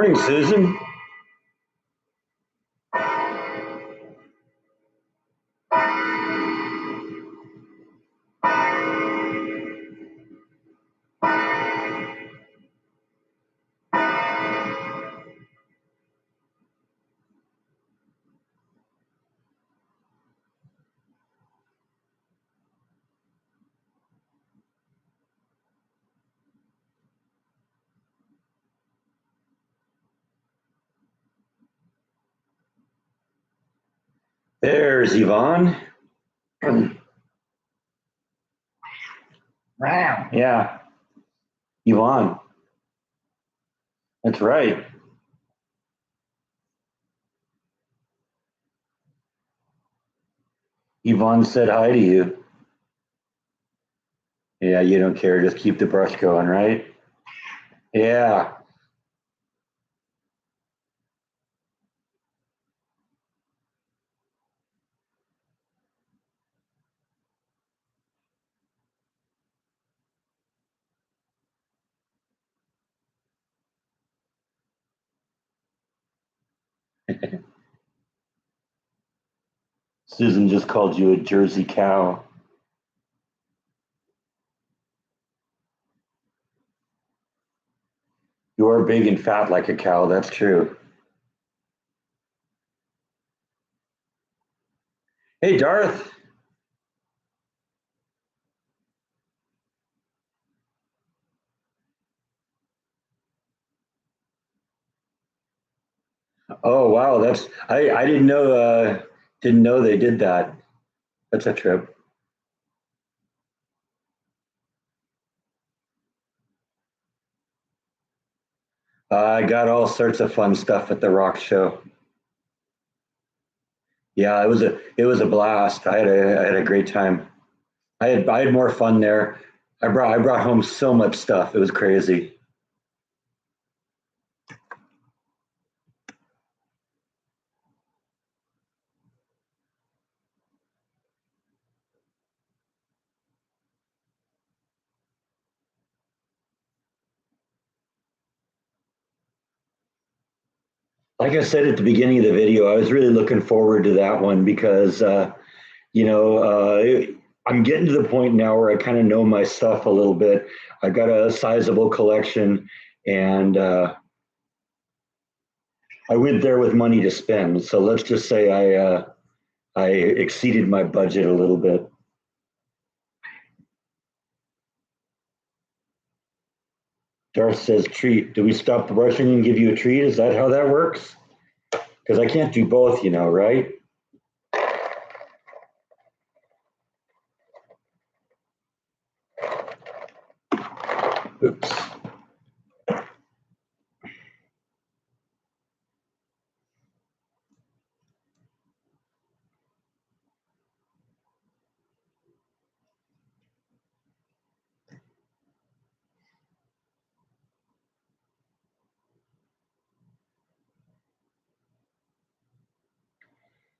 Morning, Susan. There's Yvonne. Yeah, Yvonne. That's right. Yvonne said hi to you. Yeah, you don't care. Just keep the brush going, right? Yeah. Susan just called you a Jersey cow. You are big and fat like a cow. That's true. Hey, Darth. Oh, wow. I didn't know they did that. That's a trip. I got all sorts of fun stuff at the rock show. Yeah, it was a blast. I had a great time. I had more fun there. I brought home so much stuff. It was crazy. Like I said at the beginning of the video, I was really looking forward to that one because you know I'm getting to the point now where I kind of know my stuff a little bit. I've got a sizable collection, and I went there with money to spend. So let's just say I exceeded my budget a little bit. Darth says treat. Do we stop the brushing and give you a treat? Is that how that works? Because I can't do both, right? Oops.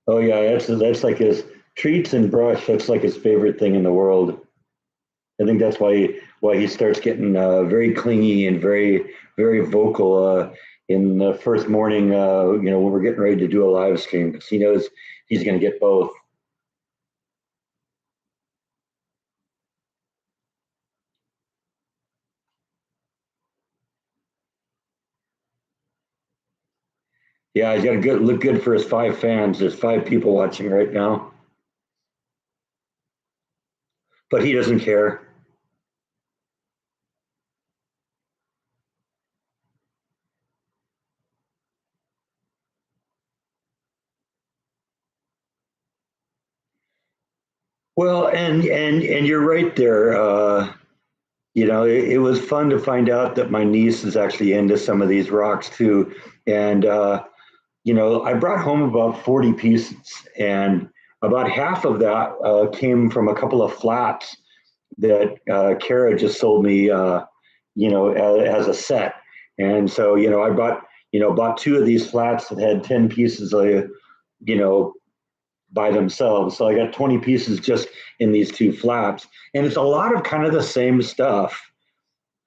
Oh yeah, that's like his treats and brush. That's like his favorite thing in the world. I think that's why he starts getting very clingy and very vocal in the first morning. When we're getting ready to do a live stream, because he knows he's going to get both. Yeah, he's got to look good for his 5 fans. There's 5 people watching right now, but he doesn't care. Well, and you're right there. It was fun to find out that my niece is actually into some of these rocks too, and I brought home about 40 pieces, and about half of that came from a couple of flats that Kara just sold me, as a set. And so, bought 2 of these flats that had 10 pieces, you know, by themselves. So I got 20 pieces just in these 2 flats, and it's a lot of kind of the same stuff.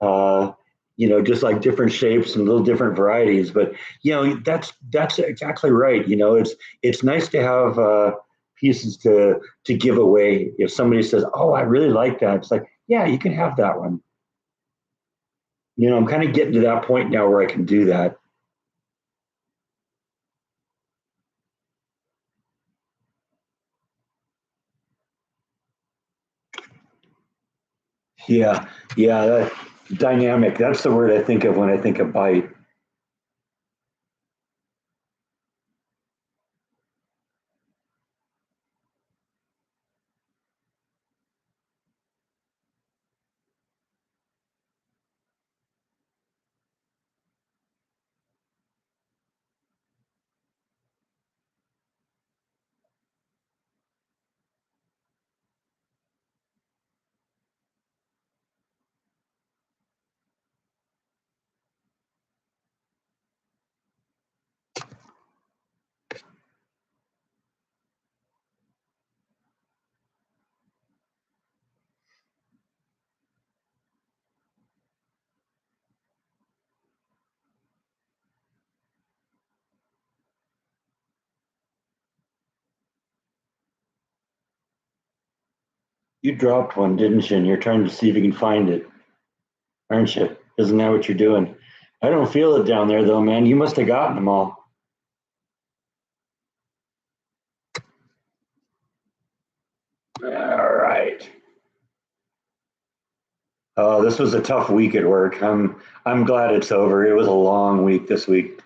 Uh, just like different shapes and little different varieties. But that's exactly right. It's nice to have pieces to give away. If somebody says, "Oh, I really like that," it's like, yeah, you can have that one. I'm kind of getting to that point now where I can do that. Yeah, yeah, dynamic. That's the word I think of when I think of bite. You dropped one, didn't you? And you're trying to see if you can find it, aren't you? Isn't that what you're doing? I don't feel it down there though, man. You must have gotten them all. All right. Oh, this was a tough week at work. I'm glad it's over. It was a long week this week.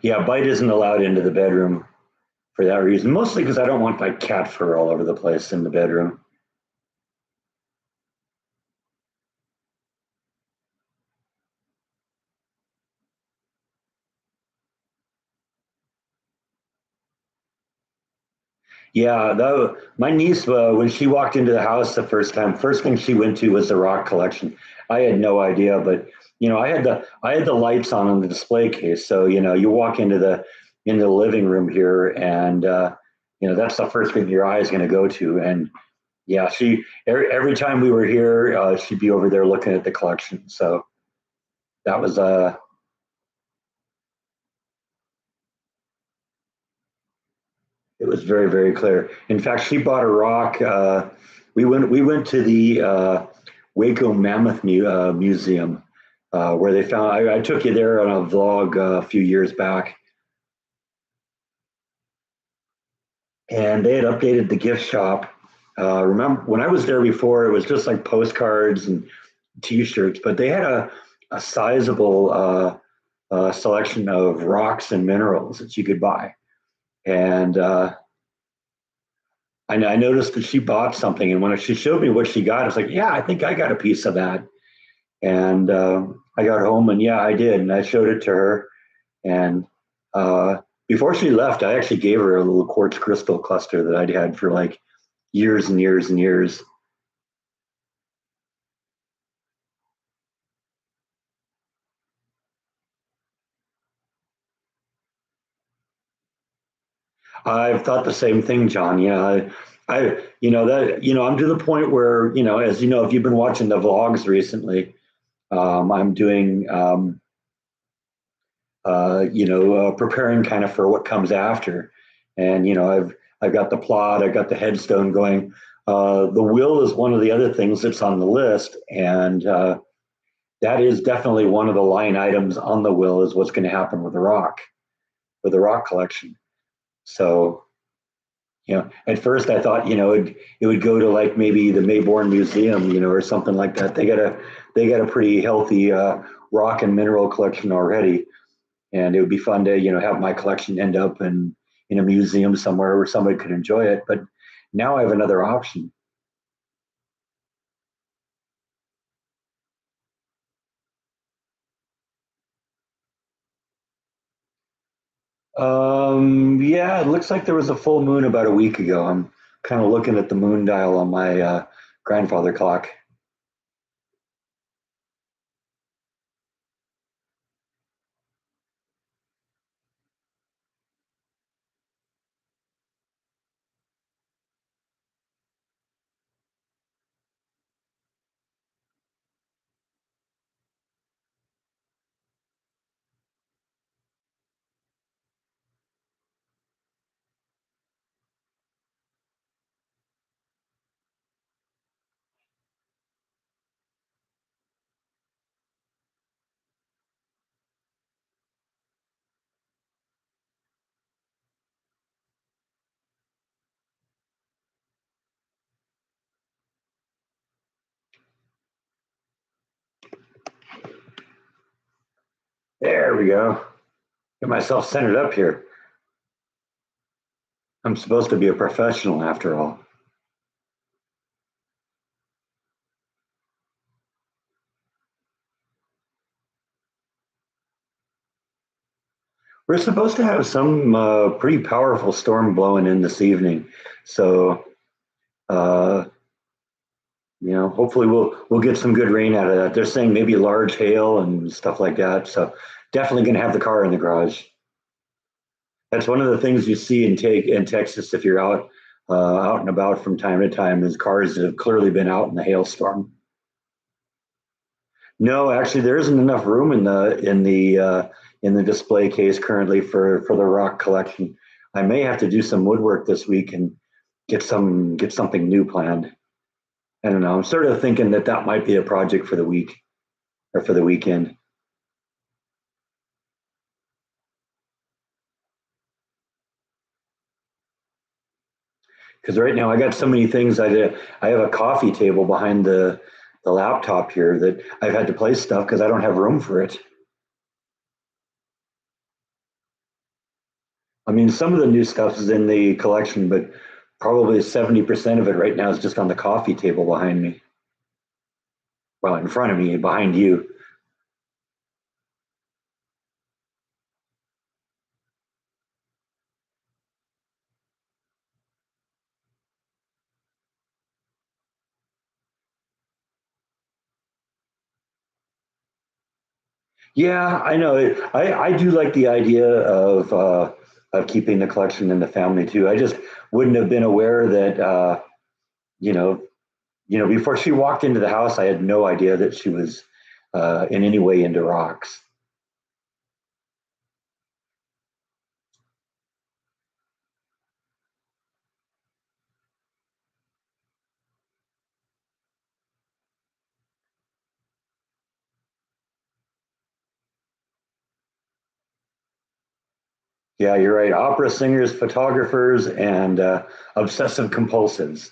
Yeah, bite isn't allowed into the bedroom for that reason. Mostly because I don't want like cat fur all over the place in the bedroom. Yeah, my niece, when she walked into the house the first time, first thing she went to was the rock collection. I had no idea, but I had the lights on the display case, so you walk into the living room here, and that's the first thing your eye is going to go to. And yeah, she every time we were here, she'd be over there looking at the collection. So that was it was very very clear. In fact, she bought a rock. We went to the Waco Mammoth Museum, where they found. I took you there on a vlog a few years back, and they had updated the gift shop. Remember when I was there before? It was just like postcards and T-shirts, but they had a sizable selection of rocks and minerals that you could buy. And I noticed that she bought something, and when she showed me what she got, I was like, "Yeah, I think I got a piece of that." And I got home, and yeah, I did, and I showed it to her. And uh, before she left, I actually gave her a little quartz crystal cluster that I'd had for like years and years and years. I've thought the same thing, John. Yeah, I'm to the point where as you know, if you've been watching the vlogs recently, I'm doing preparing kind of for what comes after. And I've got the plot, I've got the headstone going. The will is one of the other things that's on the list, and that is definitely one of the line items on the will is what's going to happen with the rock collection. So at first I thought it would go to like maybe the Mayborn Museum, or something like that. They got a pretty healthy rock and mineral collection already, and it would be fun to have my collection end up in a museum somewhere where somebody could enjoy it. But now I have another option. Yeah, it looks like there was a full moon about a week ago. I'm kind of looking at the moon dial on my grandfather clock. There we go. Get myself centered up here. I'm supposed to be a professional after all. We're supposed to have some pretty powerful storm blowing in this evening. So, uh, hopefully we'll get some good rain out of that. They're saying maybe large hail and stuff like that. So definitely going to have the car in the garage. That's one of the things you see in Texas if you're out and about from time to time is cars that have clearly been out in the hailstorm. No, actually, there isn't enough room in the display case currently for the rock collection. I may have to do some woodwork this week and get something new planned. I don't know. I'm sort of thinking that that might be a project for the week or for the weekend. Because right now I got so many things. I have a coffee table behind the laptop here that I've had to place stuff because I don't have room for it. I mean, some of the new stuff is in the collection, but probably 70% of it right now is just on the coffee table behind me. Well, in front of me, behind you. Yeah, I know. I do like the idea of keeping the collection in the family too. I just wouldn't have been aware that you know before she walked into the house, I had no idea that she was in any way into rocks. Yeah, you're right. Opera singers, photographers, and obsessive compulsives.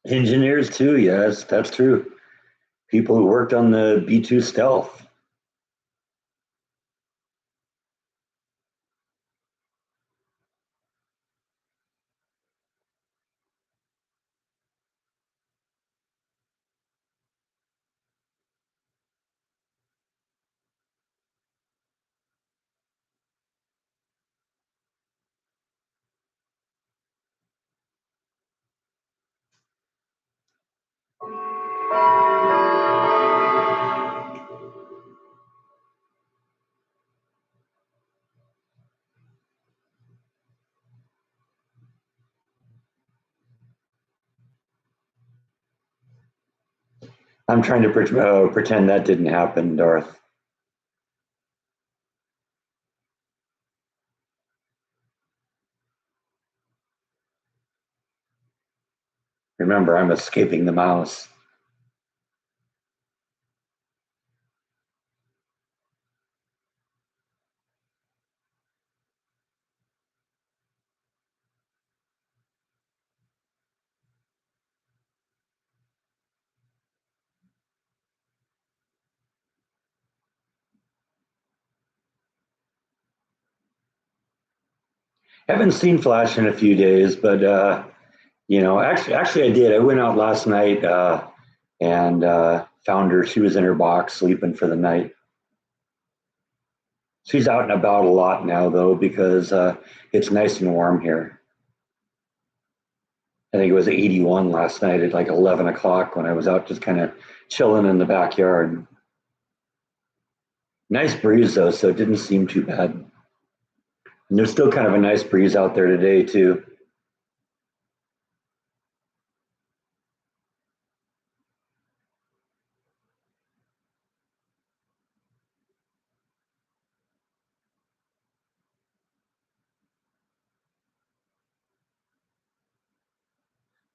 Engineers too. Yes, that's true. People who worked on the B-2 stealth. I'm trying to pretend that didn't happen, Darth. Remember, I'm escaping the mouse. Haven't seen Flash in a few days, but actually, I did. I went out last night and found her. She was in her box, sleeping for the night. She's out and about a lot now, though, because it's nice and warm here. I think it was 81 last night at like 11 o'clock when I was out just kind of chilling in the backyard. Nice breeze though, so it didn't seem too bad. And there's still kind of a nice breeze out there today too.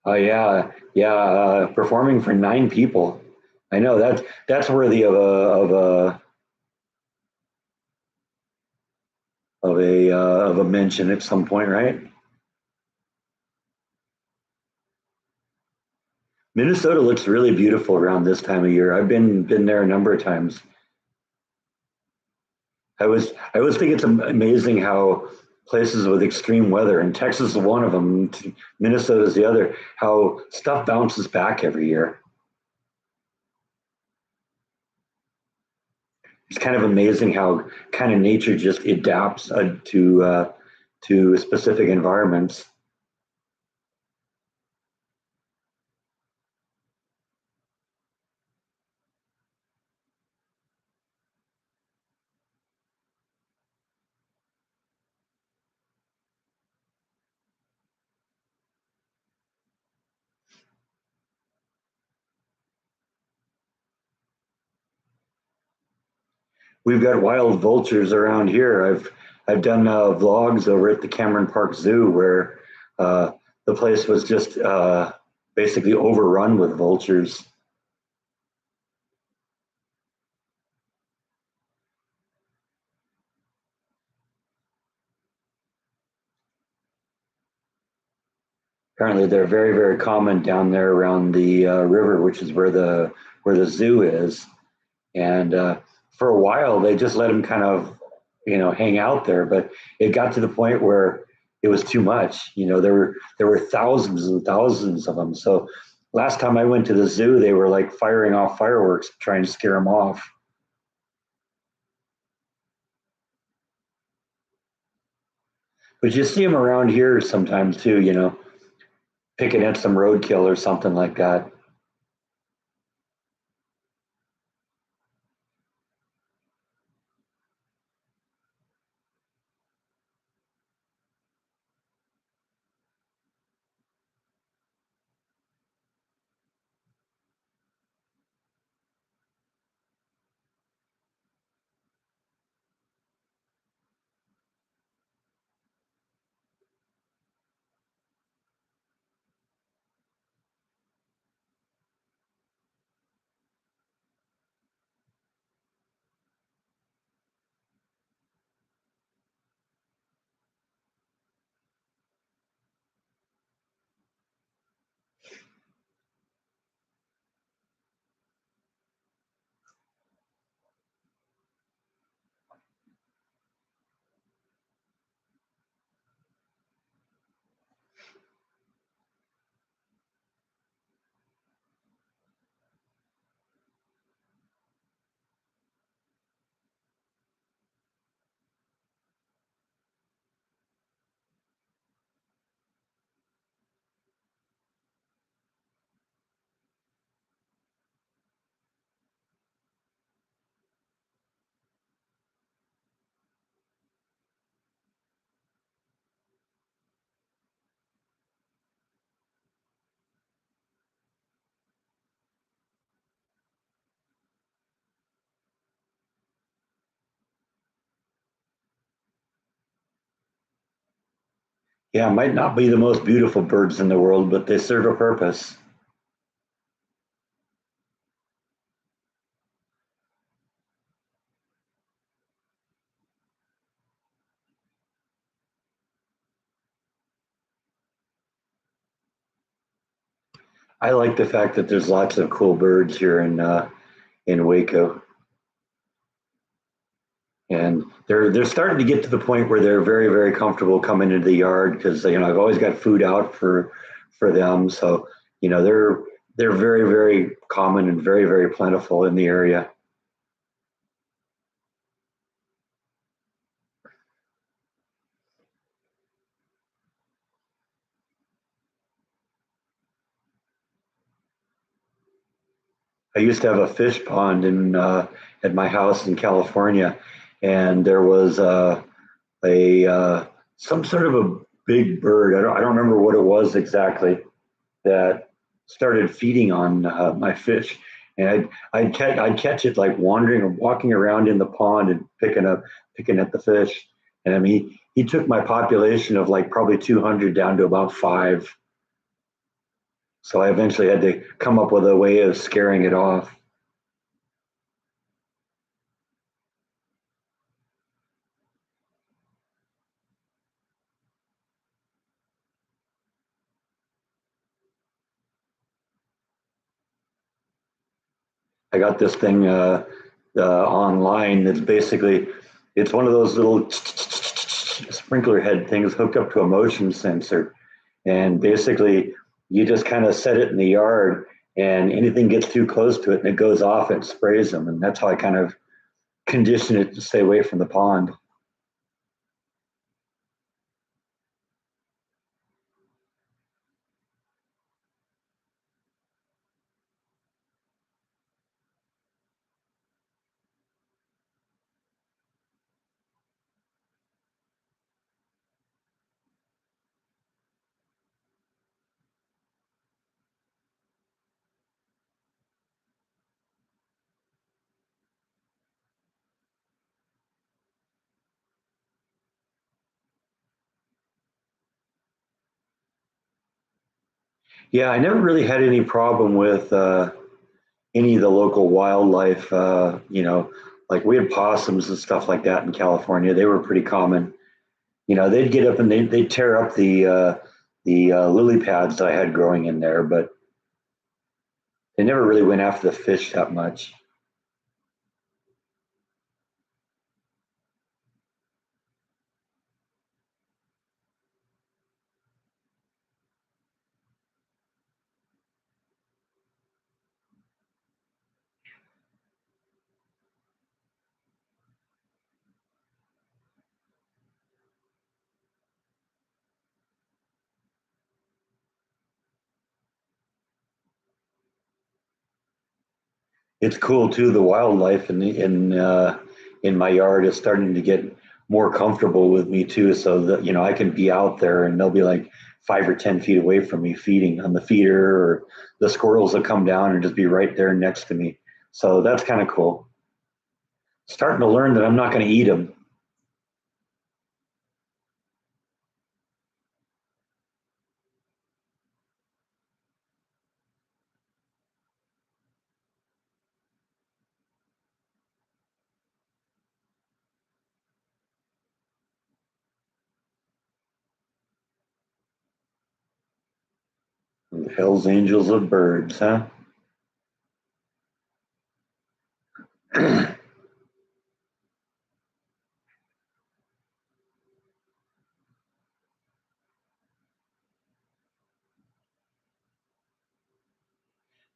Oh yeah, yeah. Performing for 9 people. I know that's worthy of a mention at some point, right? Minnesota looks really beautiful around this time of year. I've been there a number of times. I always think it's amazing how places with extreme weather, and Texas is one of them, Minnesota is the other, how stuff bounces back every year. It's kind of amazing how kind of nature just adapts to specific environments. We've got wild vultures around here. I've done vlogs over at the Cameron Park Zoo where uh, the place was just basically overrun with vultures. Apparently, they're very very common down there around the river, which is where the zoo is. And for a while, they just let them kind of hang out there, but it got to the point where it was too much. There were thousands and thousands of them. So last time I went to the zoo, they were like firing off fireworks, trying to scare them off. But you see them around here sometimes too. Picking at some roadkill or something like that. Yeah, might not be the most beautiful birds in the world, but they serve a purpose. I like the fact that there's lots of cool birds here in Waco, and they're starting to get to the point where they're very very comfortable coming into the yard because I've always got food out for them, so they're very very common and very very plentiful in the area. I used to have a fish pond in at my house in California, and there was a some sort of a big bird. I don't remember what it was exactly that started feeding on my fish, and I'd catch it like wandering or walking around in the pond and picking at the fish. And I mean, he took my population of like probably 200 down to about five. So I eventually had to come up with a way of scaring it off. I got this thing online that's basically it's one of those little sprinkler head things hooked up to a motion sensor, and basically you just kind of set it in the yard, and anything gets too close to it and it goes off and sprays them, and that's how I kind of condition it to stay away from the pond. Yeah, I never really had any problem with any of the local wildlife. Like we had possums and stuff like that in California. They were pretty common. They'd get up and they'd tear up the lily pads that I had growing in there, but they never really went after the fish that much. It's cool too. The wildlife in my yard is starting to get more comfortable with me too, so that I can be out there and they'll be like 5 or 10 feet away from me feeding on the feeder, or the squirrels will come down and just be right there next to me. So that's kind of cool. Starting to learn that I'm not going to eat them. Hell's angels of birds, huh?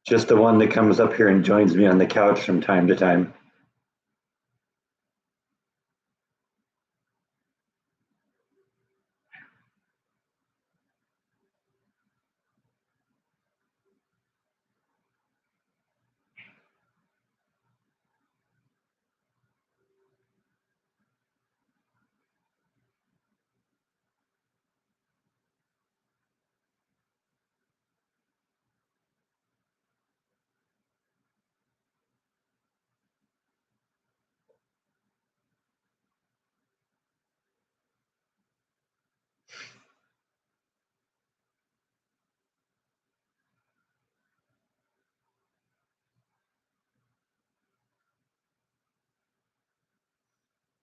Just the one that comes up here and joins me on the couch from time to time.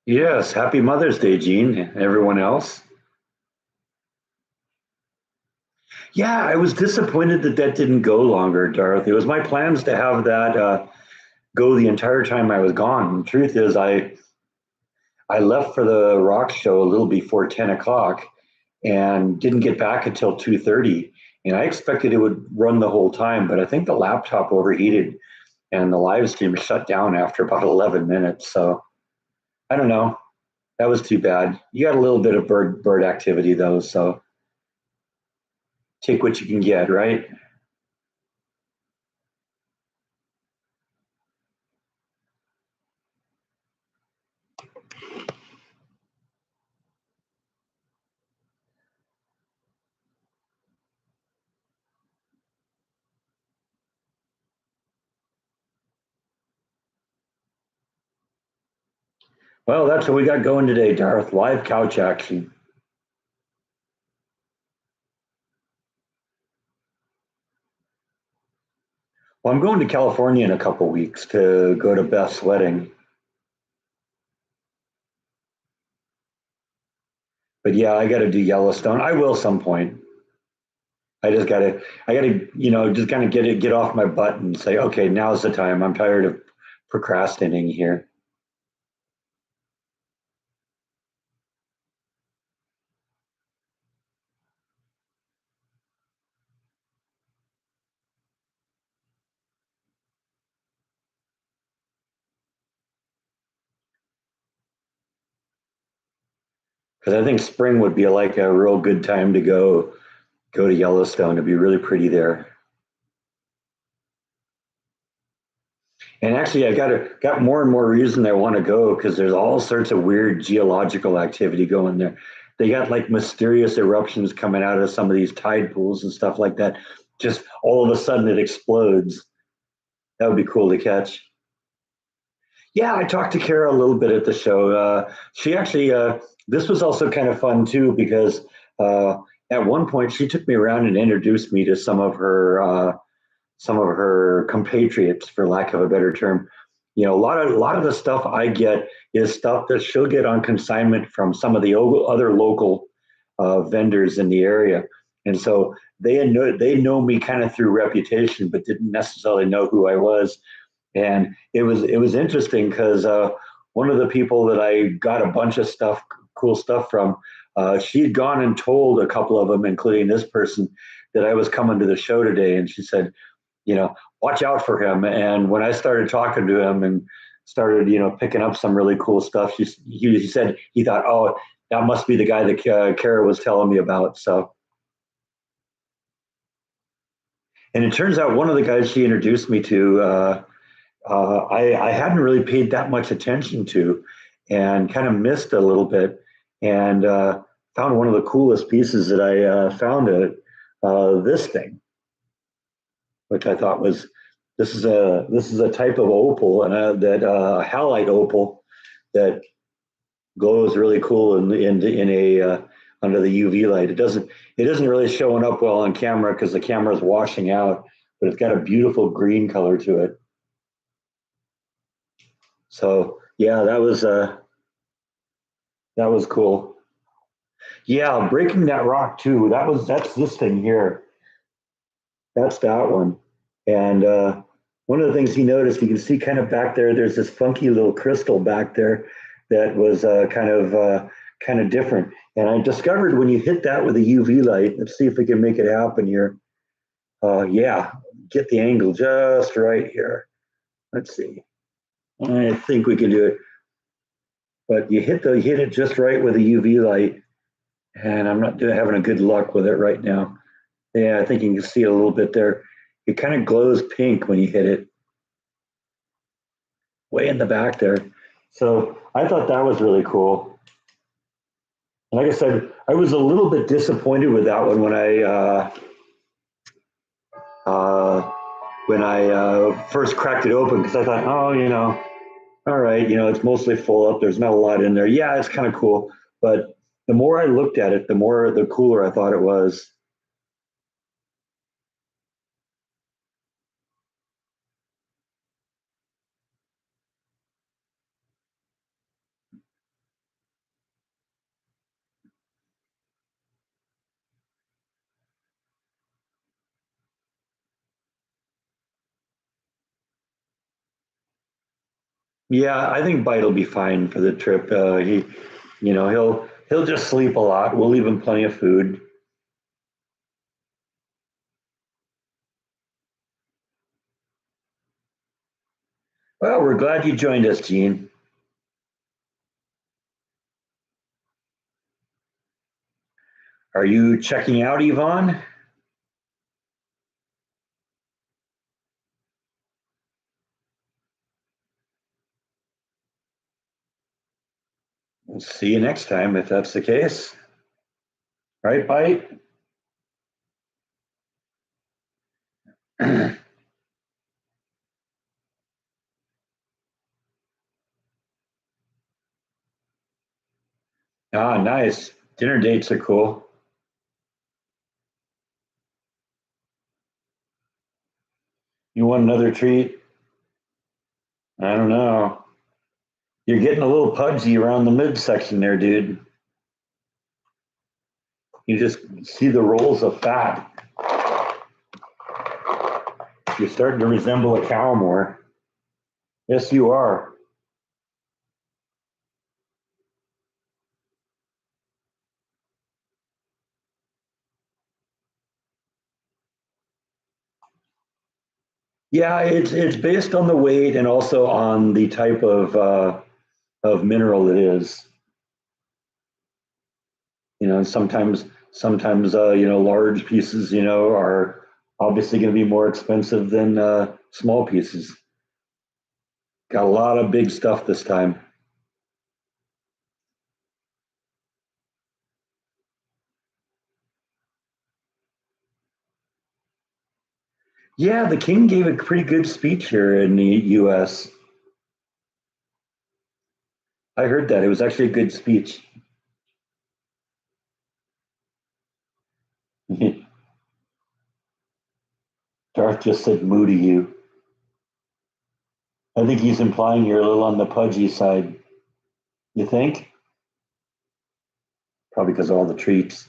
Yes, happy Mother's Day, Gene, and everyone else. Yeah, I was disappointed that that didn't go longer, Dorothy. It was my plans to have that go the entire time I was gone. The truth is, I left for the rock show a little before 10 o'clock and didn't get back until 2:30. And I expected it would run the whole time, but I think the laptop overheated and the live stream shut down after about 11 minutes. So I don't know. That was too bad. You got a little bit of bird activity though, so take what you can get, right? Well, that's what we got going today, Darth. Live couch action. Well, I'm going to California in a couple weeks to go to Beth's wedding. But yeah, I got to do Yellowstone. I will some point. I gotta, just kind of get off my butt and say, okay, now's the time. I'm tired of procrastinating here. Because I think spring would be like a real good time to go to Yellowstone. It'd be really pretty there. And actually, got more and more reason I want to go because there's all sorts of weird geological activity going there. They got like mysterious eruptions coming out of some of these tide pools and stuff like that. Just all of a sudden it explodes. That would be cool to catch. Yeah, I talked to Kara a little bit at the show. She actually, this was also kind of fun too because uh, at one point she took me around and introduced me to some of her compatriots, for lack of a better term. You know, a lot of the stuff I get is stuff that she'll get on consignment from some of the other local vendors in the area, and so they know me kind of through reputation, but didn't necessarily know who I was. And it was interesting because one of the people that I got a bunch of stuff, cool stuff from, she had gone and told a couple of them, including this person, that I was coming to the show today, and she said, you know, watch out for him. And when I started talking to him and started, picking up some really cool stuff, he said he thought, oh, that must be the guy that Kara was telling me about. So, and it turns out one of the guys she introduced me to, I hadn't really paid that much attention to and kind of missed a little bit and found one of the coolest pieces that I found this thing, which I thought was this is a type of opal and that halite opal that glows really cool in a under the UV light. It isn't really showing up well on camera because the camera is washing out, but it's got a beautiful green color to it. So yeah, that was cool. Yeah, breaking that rock too. That's this thing here. That's that one. And one of the things he noticed, you can see kind of back there, there's this funky little crystal back there that was kind of different. And I discovered when you hit that with a UV light, let's see if we can make it happen here. Yeah, get the angle just right here. Let's see. I think we can do it. But you hit it just right with a UV light, and I'm not having a good luck with it right now. Yeah, I think you can see it a little bit there. It kind of glows pink when you hit it way in the back there. So I thought that was really cool. Like I said, I was a little bit disappointed with that one uh, when I first cracked it open because I thought, oh, all right, it's mostly full up. There's not a lot in there. Yeah, it's kind of cool, but the more I looked at it, the cooler I thought it was. Yeah, I think Bite will be fine for the trip. He'll just sleep a lot. We'll leave him plenty of food. Well, we're glad you joined us, Gene. Are you checking out, Yvonne? We'll see you next time if that's the case. Right, Bite? Ah, nice. Dinner dates are cool. You want another treat? I don't know. You're getting a little pudgy around the midsection there, dude. You just see the rolls of fat. You're starting to resemble a cow more. Yes, you are. Yeah, it's based on the weight and also on the type of mineral it is. And sometimes large pieces are obviously going to be more expensive than small pieces. Got a lot of big stuff this time. Yeah, the king gave a pretty good speech here in the U.S. I heard that it was actually a good speech. Darth just said moo to you. I think he's implying you're a little on the pudgy side. You think? Probably because of all the treats.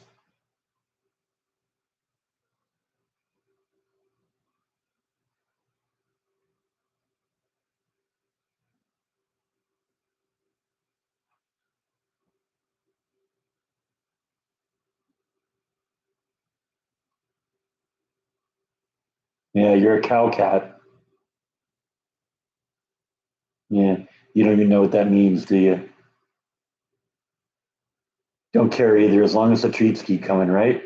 Yeah, you're a cow cat. Yeah, you don't even know what that means, do you? Don't care either, as long as the treats keep coming, right?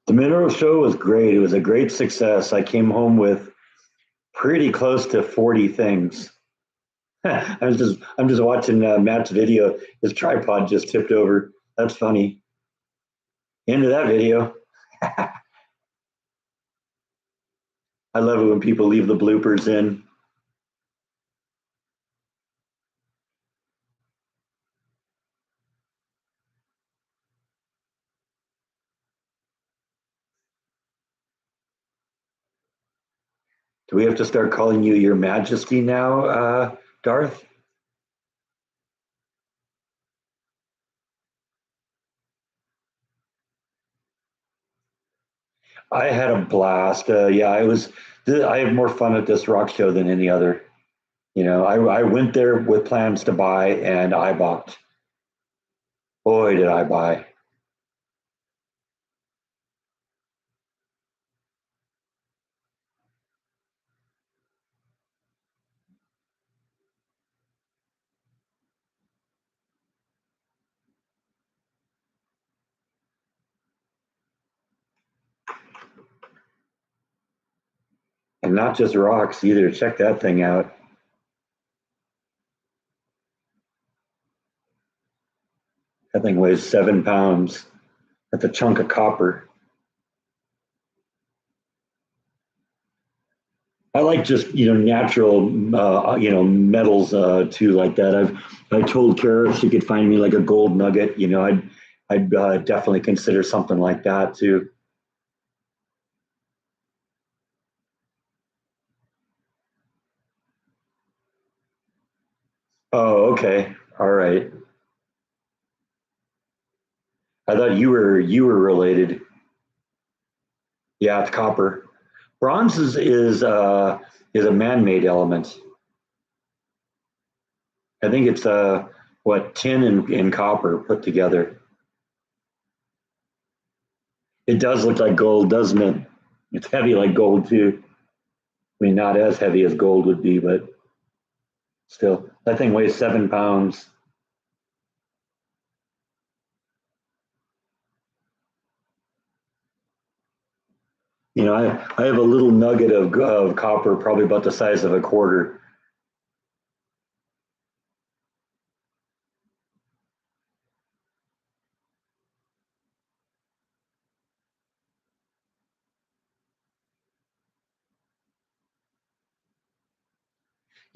The mineral show was great. It was a great success. I came home with pretty close to 40 things. I'm just watching Matt's video. His tripod just tipped over. That's funny. Into that video. I love it when people leave the bloopers in. Do we have to start calling you Your Majesty now, Darth? I had a blast. Yeah, I was. I had more fun at this rock show than any other. I went there with plans to buy, and I bought. Boy, did I buy! And not just rocks either. Check that thing out. That thing weighs 7 pounds. That's a chunk of copper. I like just natural metals too like that. I told Kara if she could find me like a gold nugget. I'd definitely consider something like that too. Oh, okay, all right. I thought you were related. Yeah, it's copper. Bronze is a man-made element. I think it's what tin and copper put together. It does look like gold, doesn't it? It's heavy like gold too. I mean, not as heavy as gold would be, but still, that thing weighs 7 pounds. I have a little nugget of copper, probably about the size of a quarter.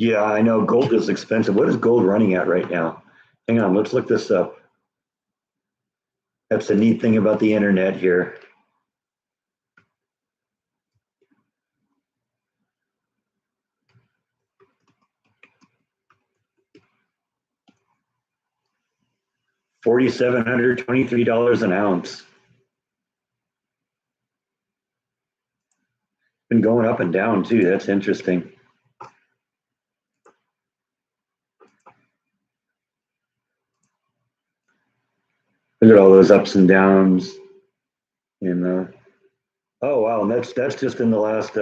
Yeah, I know gold is expensive. What is gold running at right now? Hang on, let's look this up. That's the neat thing about the internet here. $4,723 an ounce. Been going up and down too. That's interesting. Look at all those ups and downs. Oh wow, and that's just in the last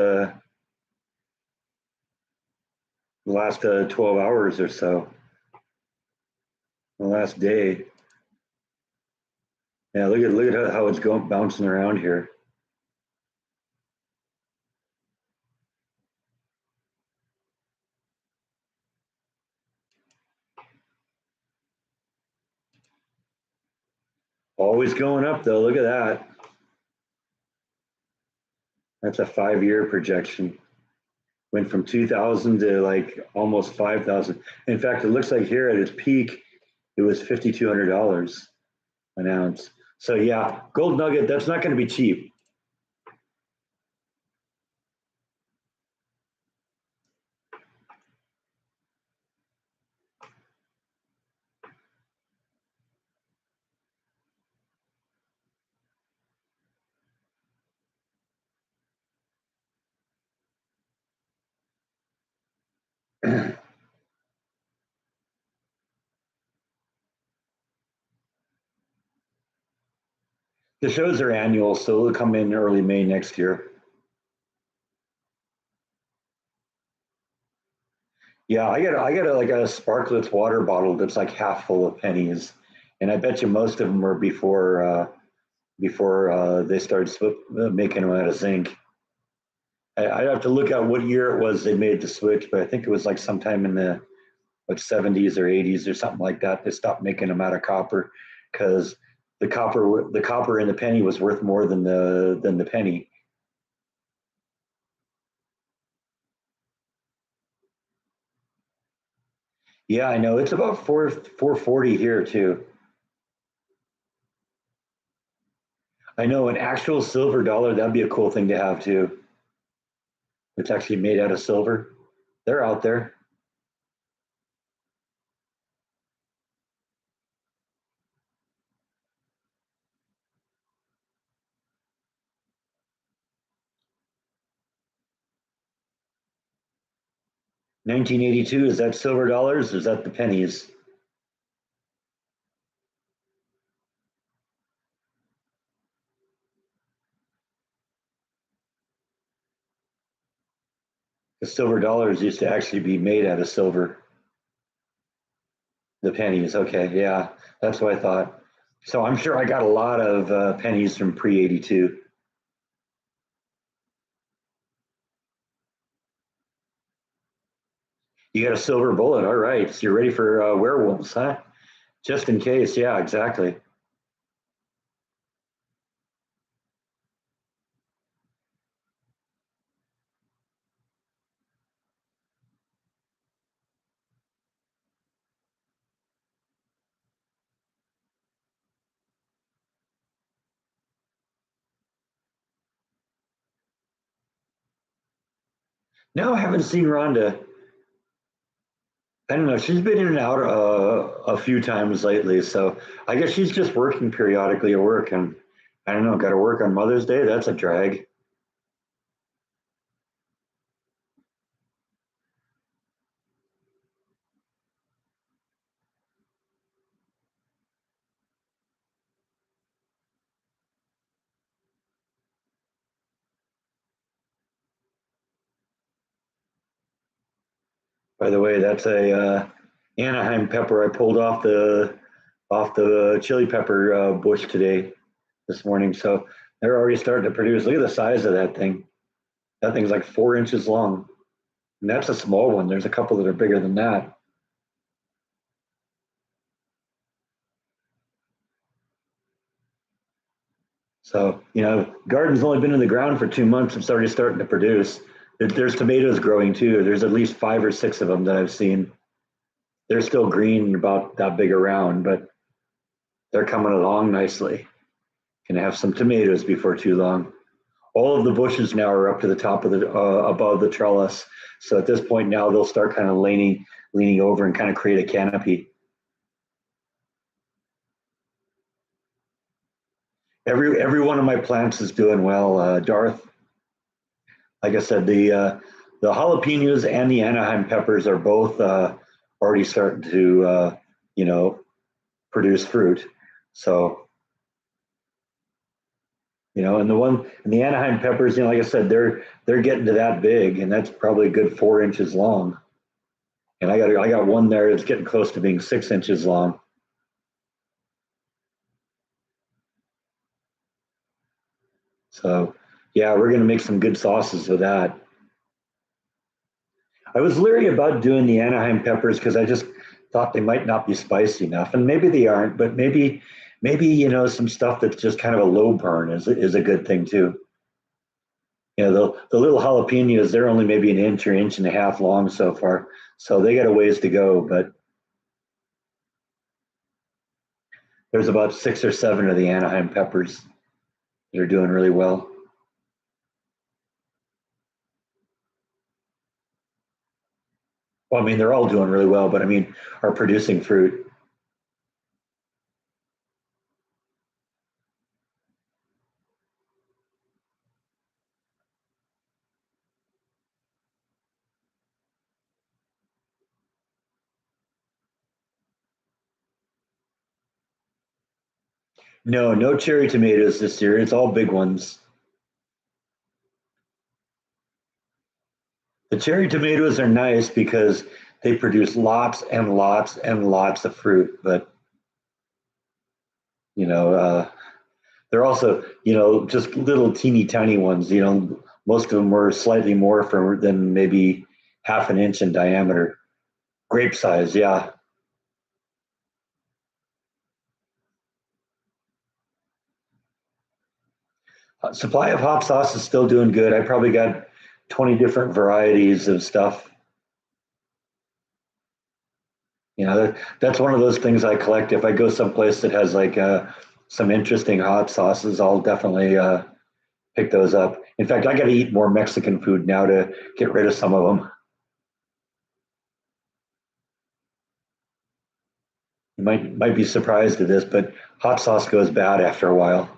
12 hours or so. The last day. Yeah, look at how it's going bouncing around here. Always going up though. Look at that. That's a 5 year projection. Went from 2,000 to like almost 5,000. In fact, it looks like here at its peak, it was $5,200 an ounce. So yeah, gold nugget, that's not going to be cheap. The shows are annual, so they'll come in early May next year. Yeah, I got like a Sparkletts water bottle that's like half full of pennies, and I bet you most of them were before they started making them out of zinc. I'd have to look at what year it was they made the switch, but I think it was like sometime in the like 70s or 80s or something like that. They stopped making them out of copper because the copper in the penny was worth more than the penny. Yeah, I know. It's about 440 here too. I know an actual silver dollar, that'd be a cool thing to have too. It's actually made out of silver. They're out there. 1982, is that silver dollars or is that the pennies? The silver dollars used to actually be made out of silver. The pennies, okay, yeah, that's what I thought. So I'm sure I got a lot of pennies from pre 82. You got a silver bullet, all right. So you're ready for werewolves, huh? Just in case, yeah, exactly. No, I haven't seen Rhonda. I don't know. She's been in and out a few times lately, so I guess she's just working periodically at work, and I don't know. Got to work on Mother's Day. That's a drag. By the way, that's a Anaheim pepper I pulled off the chili pepper bush today this morning. So they're already starting to produce. Look at the size of that thing. That thing's like 4 inches long, and that's a small one. There's a couple that are bigger than that. So garden's only been in the ground for 2 months. It's already starting to produce. There's tomatoes growing too. There's at least 5 or 6 of them that I've seen. They're still green, about that big around, but they're coming along nicely. Can have some tomatoes before too long. All of the bushes now are up to the top of the above the trellis. So at this point now they'll start kind of leaning over and kind of create a canopy. Every one of my plants is doing well, Darth. Like I said, the jalapenos and the Anaheim peppers are both already starting to you know produce fruit. So and the Anaheim peppers, like I said, they're getting to that big, and that's probably a good 4 inches long. And I got one there that's getting close to being 6 inches long. So yeah, we're gonna make some good sauces with that. I was leery about doing the Anaheim peppers because I just thought they might not be spicy enough, and maybe they aren't. But maybe some stuff that's just kind of a low burn is a good thing too. The little jalapenos, they're only maybe an inch or inch and a half long so far, so they got a ways to go. But there's about 6 or 7 of the Anaheim peppers that are doing really well. Well, I mean, they're all doing really well, but I mean, are producing fruit. No, no cherry tomatoes this year. It's all big ones. The cherry tomatoes are nice because they produce lots and lots and lots of fruit, but you know, they're also just little teeny tiny ones. Most of them were slightly more than maybe half an inch in diameter. Grape size, yeah. Supply of hot sauce is still doing good. I probably got 20 different varieties of stuff. That's one of those things I collect. If I go someplace that has like some interesting hot sauces, I'll definitely pick those up. In fact, I got to eat more Mexican food now to get rid of some of them. You might be surprised at this, but hot sauce goes bad after a while.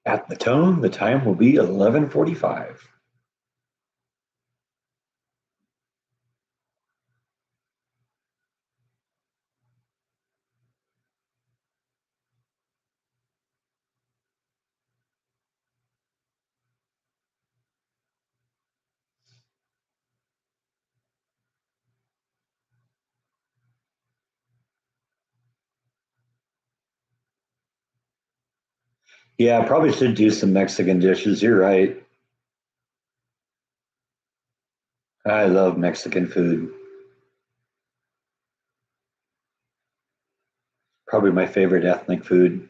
At the tone, the time will be 11:45. Yeah, I probably should do some Mexican dishes. You're right. I love Mexican food. Probably my favorite ethnic food.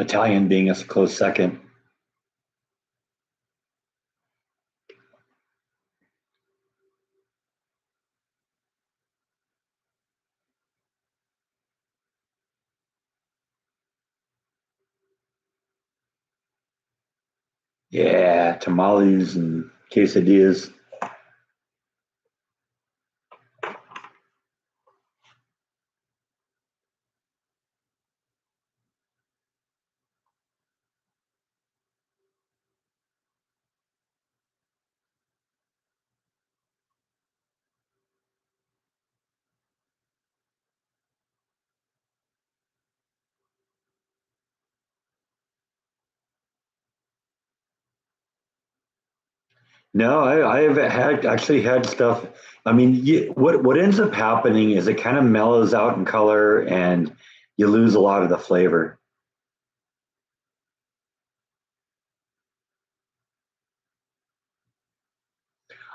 Italian being a close second. Yeah, tamales and quesadillas. No, I've had actually had stuff. I mean, what ends up happening is it kind of mellows out in color, and you lose a lot of the flavor.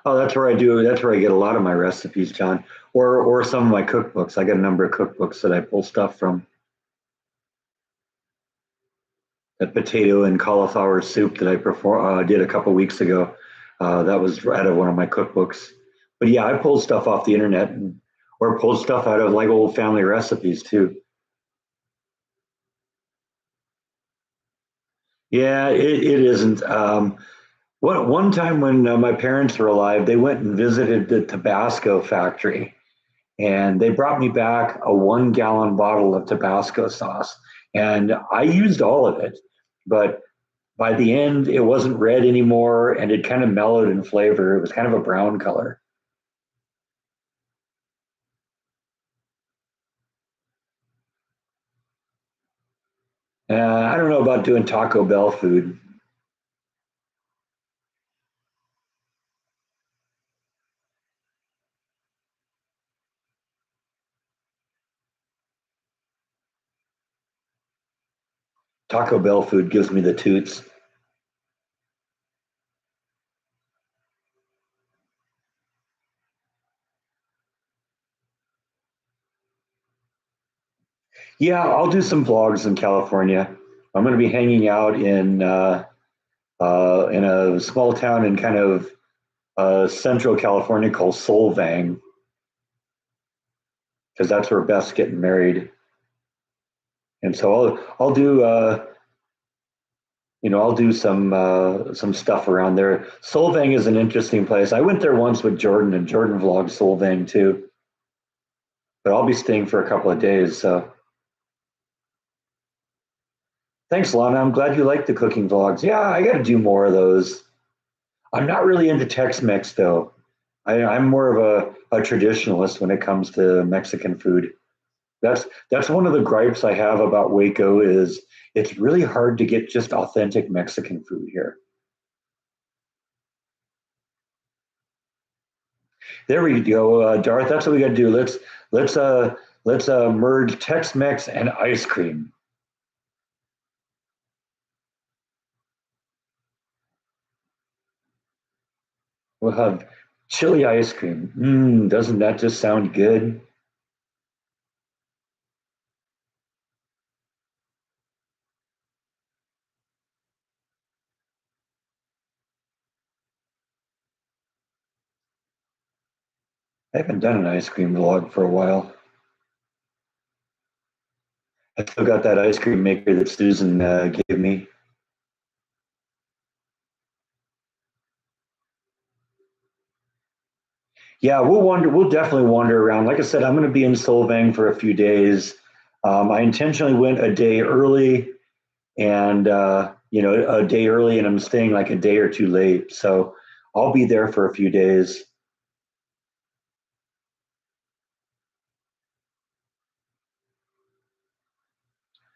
Oh, that's where I do. That's where I get a lot of my recipes, John, or some of my cookbooks. I got a number of cookbooks that I pull stuff from. That potato and cauliflower soup that I did a couple weeks ago. That was out of one of my cookbooks. But yeah, I pulled stuff off the internet or pulled stuff out of like old family recipes too. Yeah, it isn't. One time when my parents were alive, they went and visited the Tabasco factory, and they brought me back a 1 gallon bottle of Tabasco sauce, and I used all of it, but by the end, it wasn't red anymore, and it kind of mellowed in flavor. It was kind of a brown color. I don't know about doing Taco Bell food. Taco Bell food gives me the toots. Yeah, I'll do some vlogs in California. I'm going to be hanging out in a small town in kind of central California called Solvang, because that's where Beth's getting married. And so I'll do I'll do some stuff around there. Solvang is an interesting place. I went there once with Jordan, and Jordan vlogged Solvang too. But I'll be staying for a couple of days. So thanks, Lana. I'm glad you like the cooking vlogs. Yeah, I got to do more of those. I'm not really into Tex-Mex though. I'm more of a traditionalist when it comes to Mexican food. That's one of the gripes I have about Waco is it's really hard to get just authentic Mexican food here. There we go, Darth. That's what we got to do. Let's uh let's merge Tex-Mex and ice cream. We'll have chili ice cream. Doesn't that just sound good? I haven't done an ice cream vlog for a while. I still got that ice cream maker that Susan gave me. Yeah, we'll wander. We'll definitely wander around. Like I said, I'm going to be in Solvang for a few days. I intentionally went a day early, and a day early, and I'm staying like a day or two late. So I'll be there for a few days.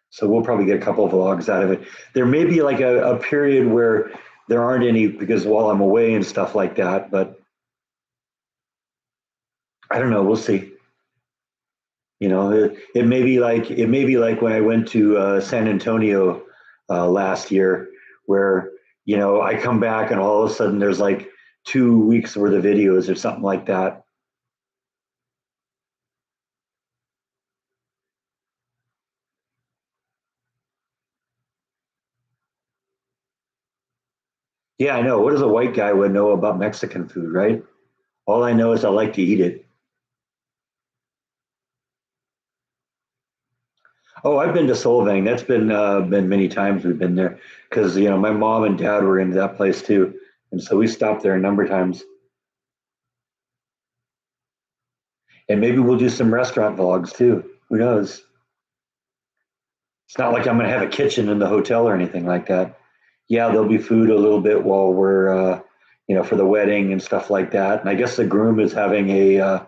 So we'll probably get a couple of vlogs out of it. There may be like a period where there aren't any because while I'm away and stuff like that. But I don't know. We'll see. It may be like when I went to San Antonio last year, where I come back and all of a sudden there's like 2 weeks worth of videos or something like that. Yeah, I know. What does a white guy would know about Mexican food, right? All I know is I like to eat it. Oh, I've been to Solvang. That's been many times we've been there because my mom and dad were into that place too, and so we stopped there a number of times. And maybe we'll do some restaurant vlogs too. Who knows? It's not like I'm going to have a kitchen in the hotel or anything like that. Yeah, there'll be food a little bit while we're, for the wedding and stuff like that. And I guess the groom is having a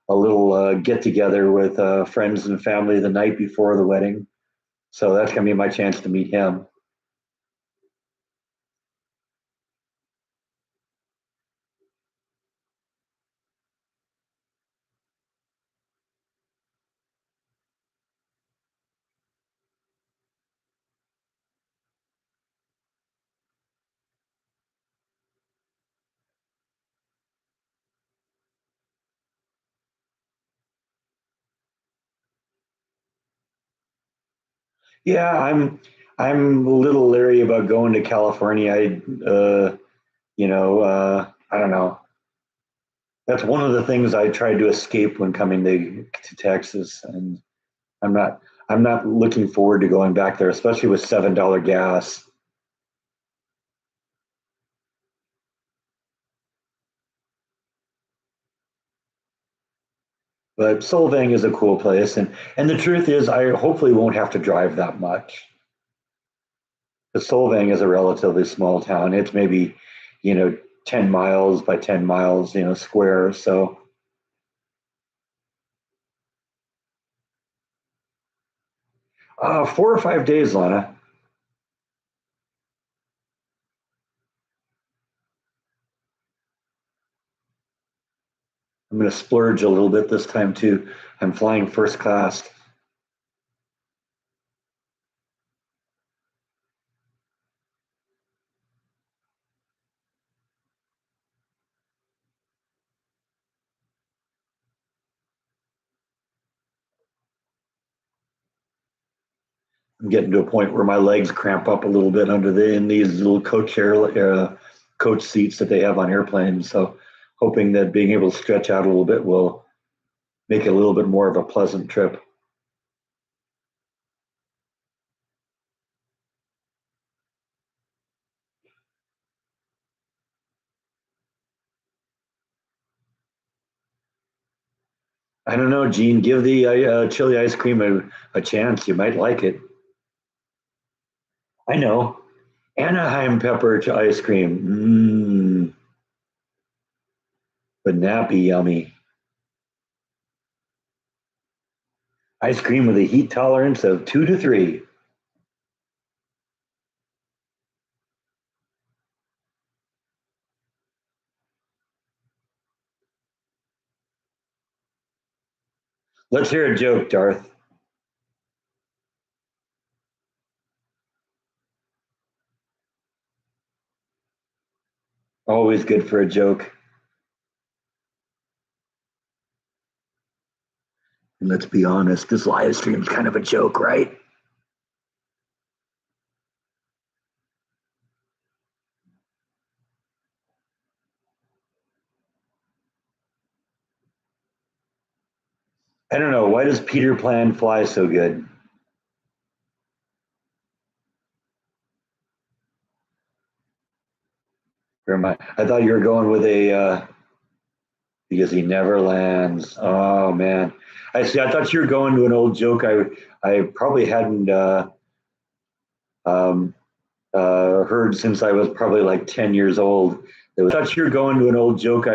little get together with friends and family the night before the wedding. So that's going to be my chance to meet him. Yeah, I'm a little leery about going to California. I don't know. That's one of the things I tried to escape when coming to Texas, and I'm not I'm not looking forward to going back there, especially with $7 gas. But Solvang is a cool place, and the truth is, I hopefully won't have to drive that much. Because Solvang is a relatively small town. It's maybe, you know, 10 miles by 10 miles, square. So 4 or 5 days, Lana. I'm going to splurge a little bit this time too. I'm flying first class. I'm getting to a point where my legs cramp up a little bit under in these little coach seats that they have on airplanes. So hoping that being able to stretch out a little bit will make it a little bit more of a pleasant trip. I don't know, Gene. Give the chili ice cream a chance. You might like it. I know. Anaheim pepper ice cream. Would that be yummy? Ice cream with a heat tolerance of 2 to 3. Let's hear a joke, Darth. Always good for a joke. And let's be honest, this live stream's kind of a joke, right? I don't know. Why does Peter Pan fly so good? Or am I thought you were going with a because he never lands. Oh man, I see. I thought you were going to an old joke. I probably hadn't um, heard since I was probably like 10 years old. I thought you were going to an old joke.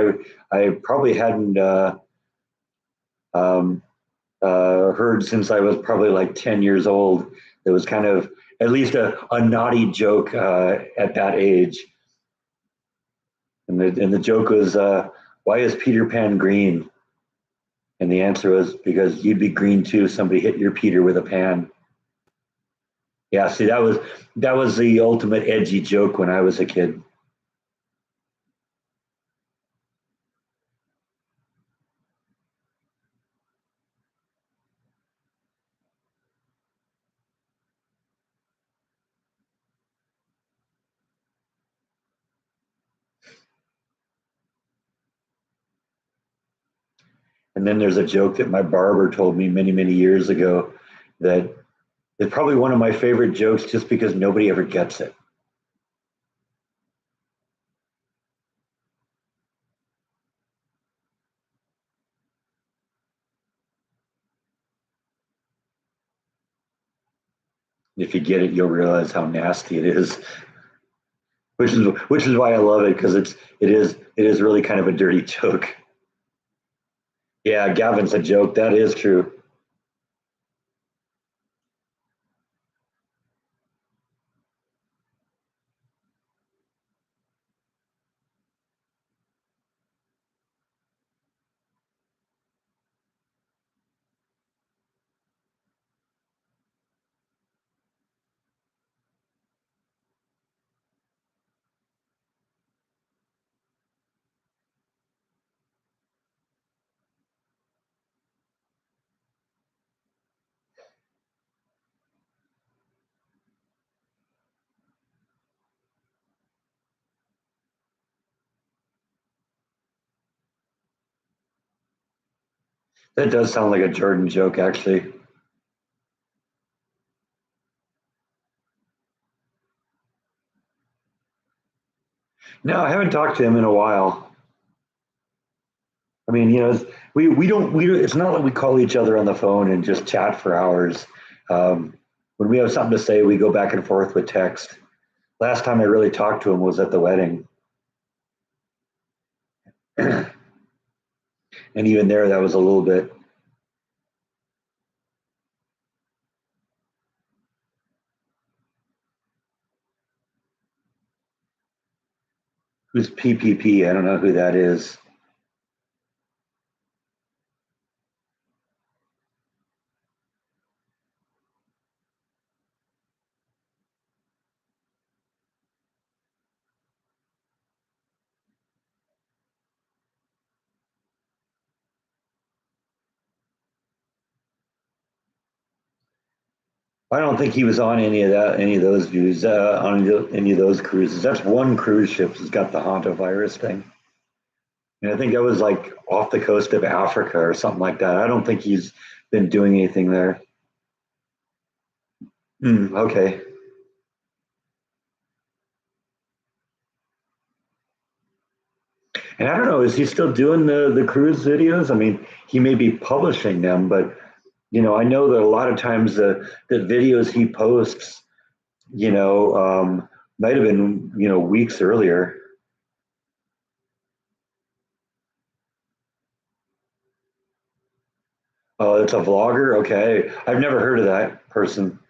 I probably hadn't um, heard since I was probably like 10 years old. It was kind of at least a naughty joke at that age. And the joke was, why is Peter Pan green? And the answer was because you'd be green too. If somebody hit your Peter with a pan. Yeah, see, that was the ultimate edgy joke when I was a kid. And then there's a joke that my barber told me many, many years ago that is probably one of my favorite jokes just because nobody ever gets it. If you get it, you'll realize how nasty it is, which is why I love it because it is really kind of a dirty joke. Yeah, Gavin's a joke. That is true. That does sound like a Jordan joke, actually. No, I haven't talked to him in a while. I mean, it's not like we call each other on the phone and just chat for hours. When we have something to say, we go back and forth with text. Last time I really talked to him was at the wedding. And even there, that was a little bit. Who's PPP? I don't know who that is. I don't think he was on any of those views, on any of those cruises. That's one cruise ship that's got the hantavirus thing. And I think that was like off the coast of Africa or something like that. I don't think he's been doing anything there. Okay. And I don't know, is he still doing the cruise videos? I mean, he may be publishing them, but I know that a lot of times the videos he posts, might have been, weeks earlier. Oh, it's a vlogger. Okay, I've never heard of that person.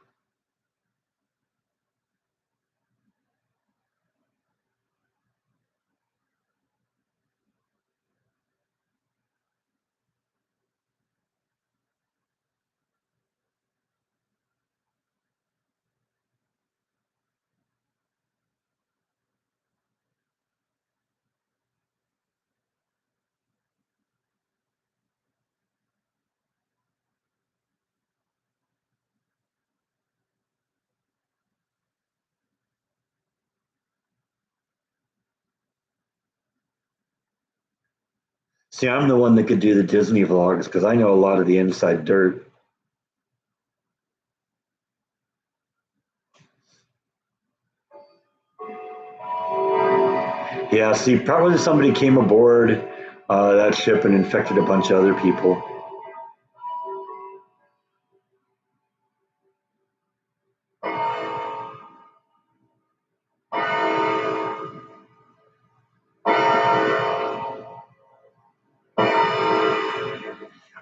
See, I'm the one that could do the Disney vlogs because I know a lot of the inside dirt. Yeah, see, probably somebody came aboard that ship and infected a bunch of other people.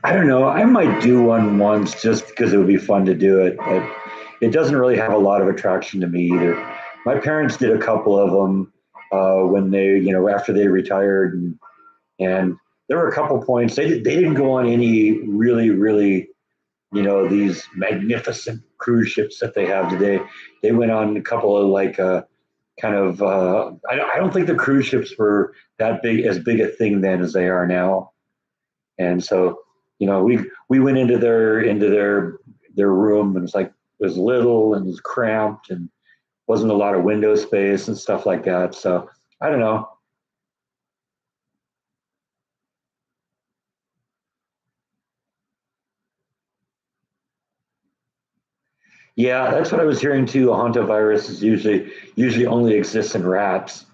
I don't know. I might do one once just because it would be fun to do it, but it doesn't really have a lot of attraction to me either. My parents did a couple of them when they, after they retired, and there were a couple points they didn't go on any really, really, these magnificent cruise ships that they have today. They went on a couple of like kind of. I don't think the cruise ships were that big as big a thing then as they are now. And so, we went into their room, and it's like it was little and it was cramped and wasn't a lot of window space and stuff like that. So I don't know. Yeah, that's what I was hearing too. Hantavirus is usually only exists in rats.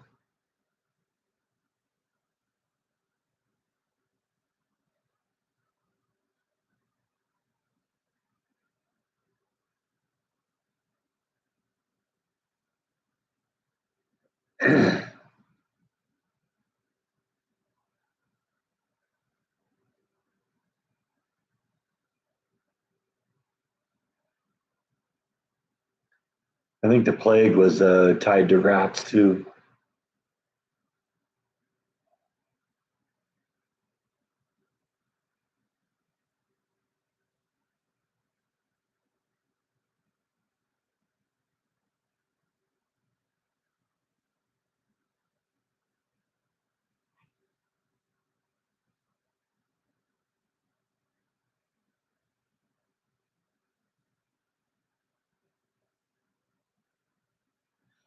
I think the plague was tied to rats too.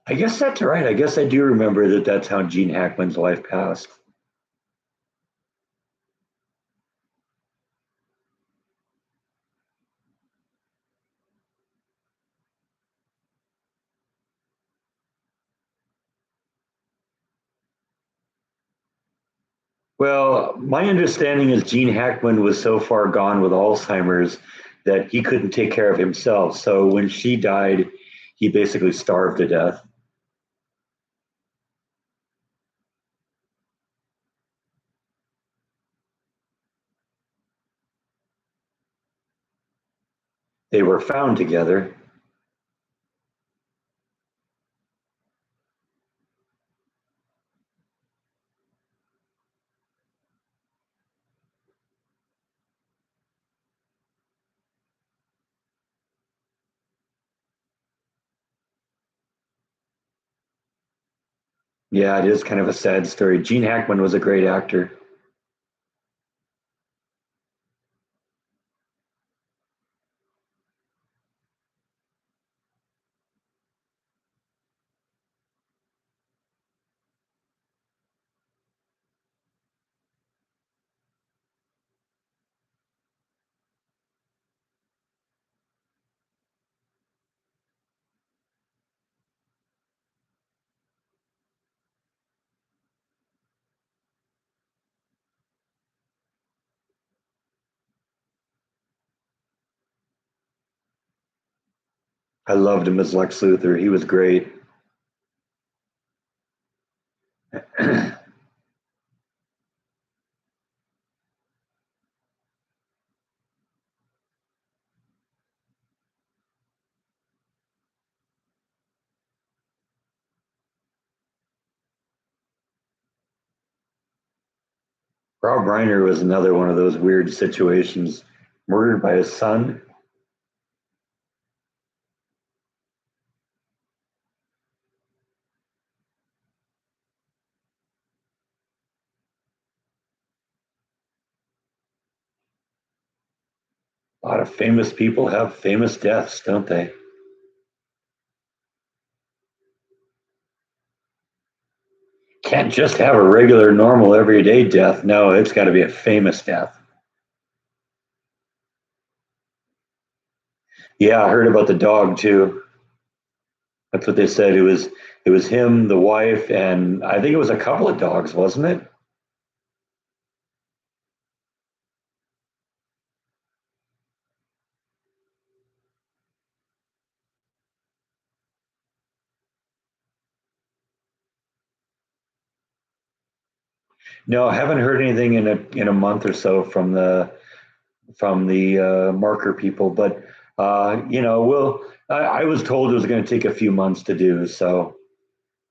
I guess that's right. I guess I do remember that that's how Gene Hackman's wife passed. Well, my understanding is Gene Hackman was so far gone with Alzheimer's that he couldn't take care of himself. So when she died, he basically starved to death. They were found together. Yeah, it is kind of a sad story. Gene Hackman was a great actor. I loved him as Lex Luthor. He was great. Rob Reiner was another one of those weird situations. Murdered by his son. A lot of famous people have famous deaths, don't they? Can't just have a regular, normal, everyday death. No, it's got to be a famous death. Yeah, I heard about the dog too. That's what they said. It was him, the wife, and I think it was a couple of dogs, wasn't it? No, I haven't heard anything in a month or so from the marker people, but I was told it was going to take a few months to do, so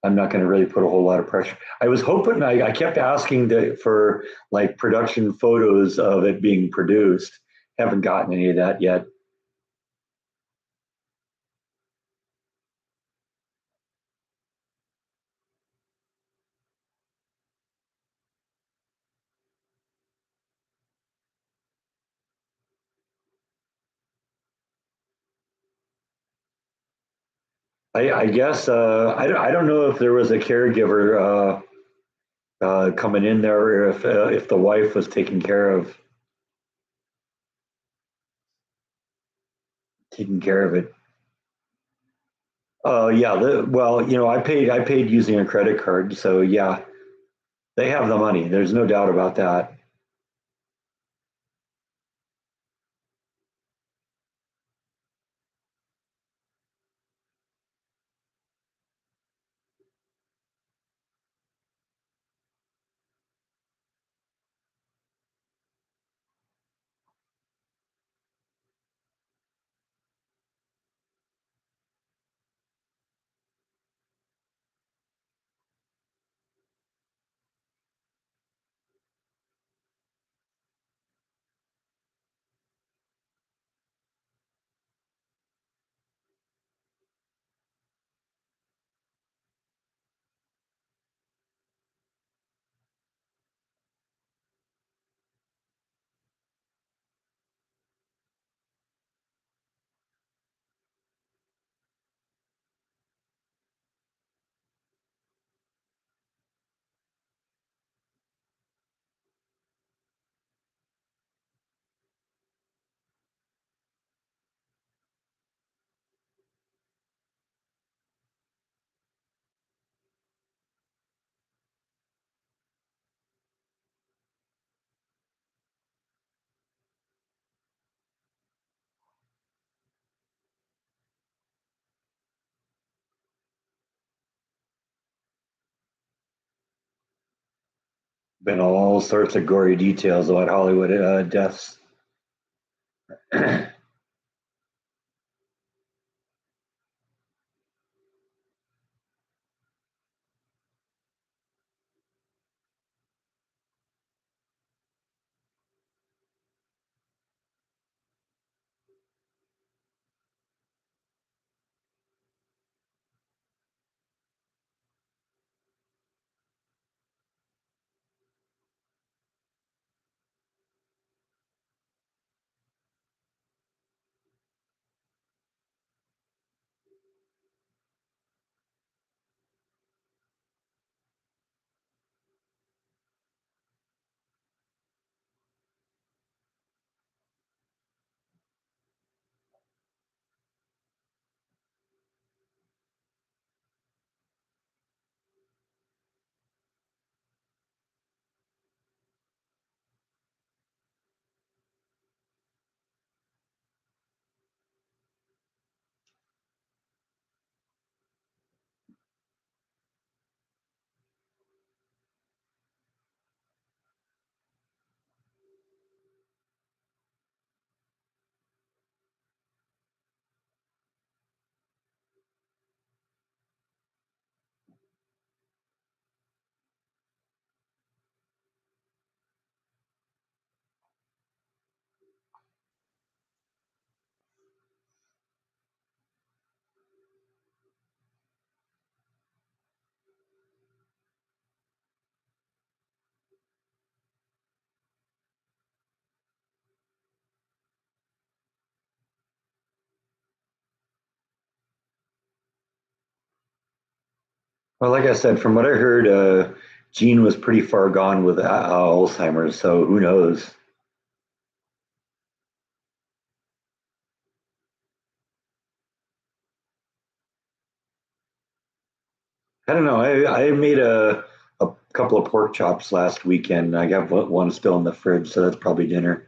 I'm not going to really put a whole lot of pressure. I was hoping I kept asking for like production photos of it being produced. Haven't gotten any of that yet. I guess I don't know if there was a caregiver coming in there, or if the wife was taking care of it. Yeah. Well, I paid using a credit card, so yeah, they have the money. There's no doubt about that. Been all sorts of gory details about Hollywood deaths. Well, like I said, from what I heard, Gene was pretty far gone with Alzheimer's, so who knows? I don't know. I made a couple of pork chops last weekend. I got one still in the fridge, so that's probably dinner.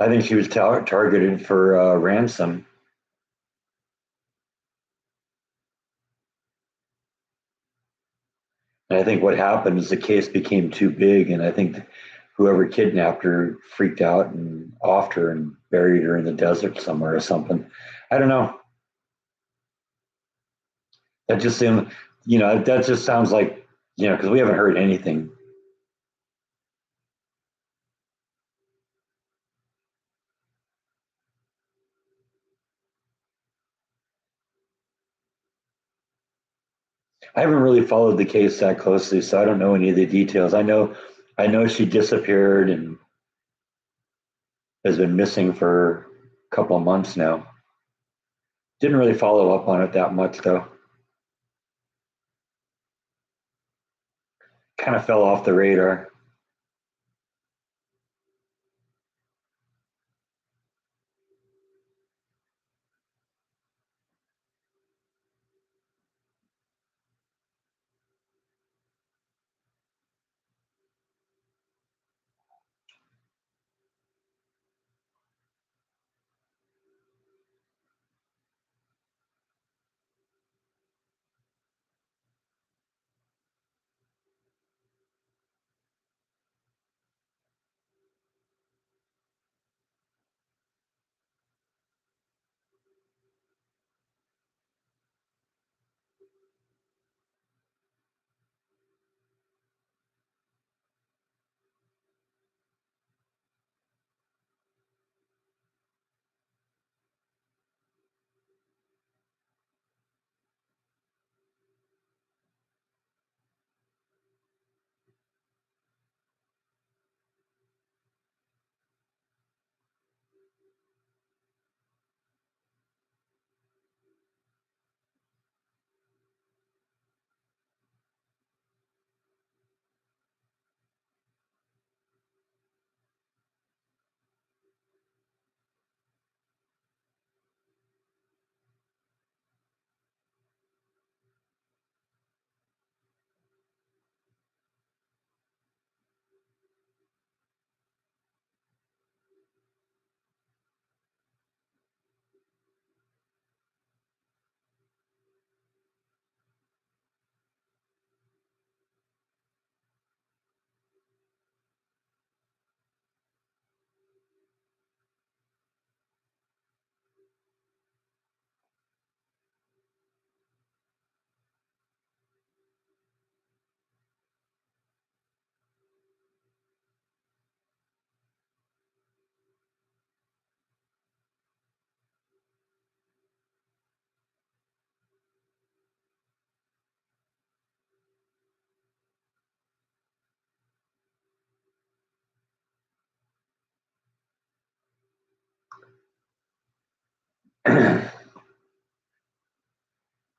I think she was targeted for ransom. And I think what happened is the case became too big, and I think whoever kidnapped her freaked out and offed her and buried her in the desert somewhere or something. I don't know. That just seemed, that just sounds like, because we haven't heard anything. I haven't really followed the case that closely, so I don't know any of the details. I know she disappeared and has been missing for a couple of months now. Didn't really follow up on it that much though. Kind of fell off the radar. I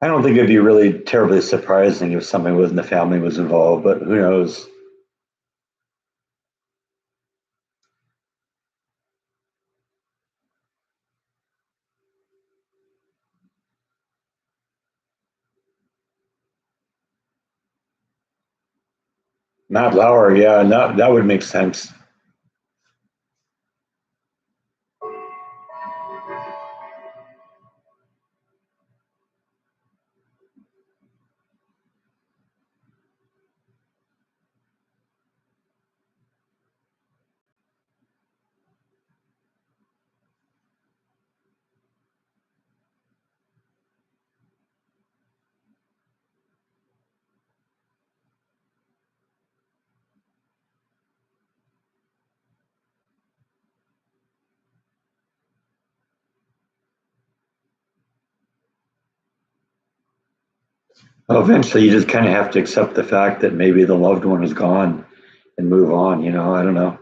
don't think it'd be really terribly surprising if somebody within the family was involved, but who knows? Matt Lauer, yeah, that would make sense. Well, eventually, you just kind of have to accept the fact that maybe the loved one is gone and move on. I don't know.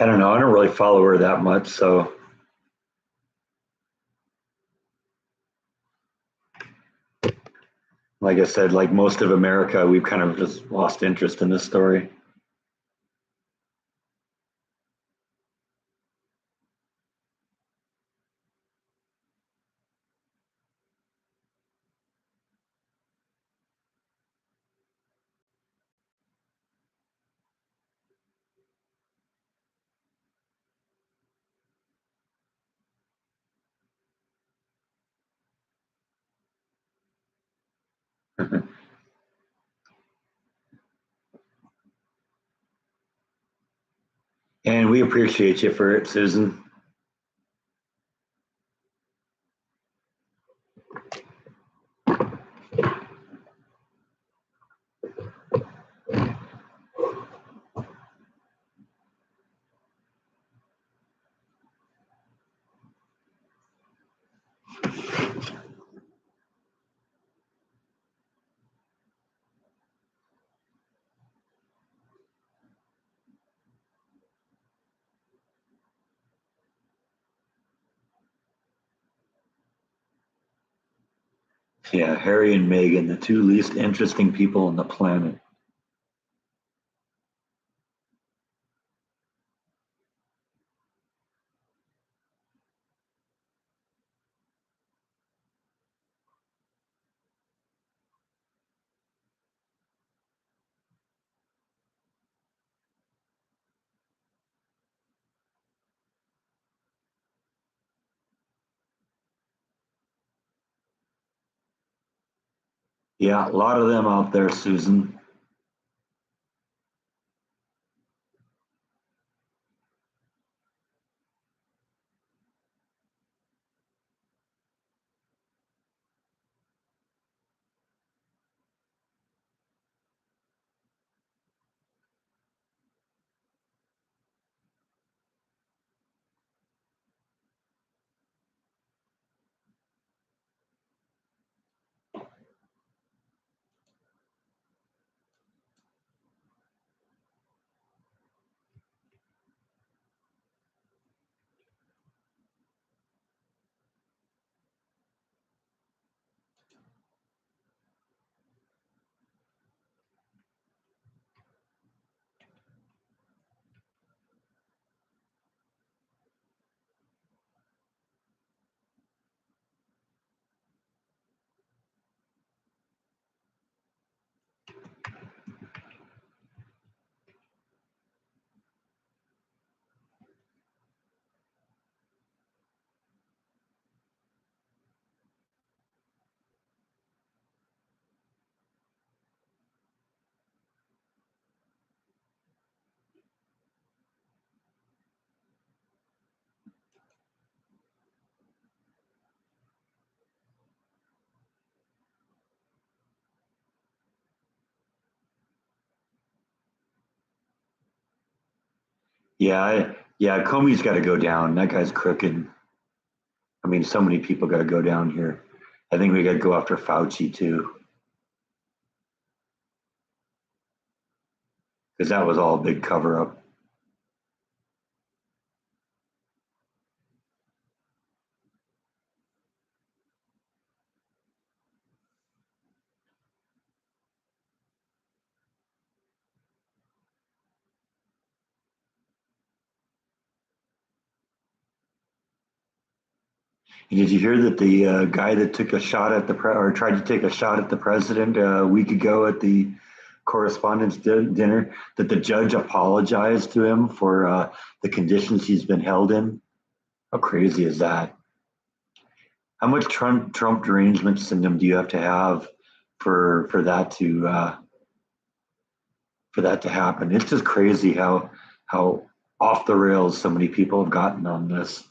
I don't know. I don't really follow her that much. So, like I said, like most of America, we've kind of just lost interest in this story. And we appreciate you for it, Susan. Yeah, Harry and Meghan, the two least interesting people on the planet. Yeah, a lot of them out there, Susan. Yeah, Comey's got to go down. That guy's crooked. I mean, so many people got to go down here. I think we got to go after Fauci too, because that was all a big cover up. And did you hear that the guy that took a shot at or tried to take a shot at the president a week ago at the correspondence dinner, that the judge apologized to him for the conditions he's been held in? How crazy is that? How much Trump derangement syndrome do you have to have for that to happen? It's just crazy how off the rails so many people have gotten on this.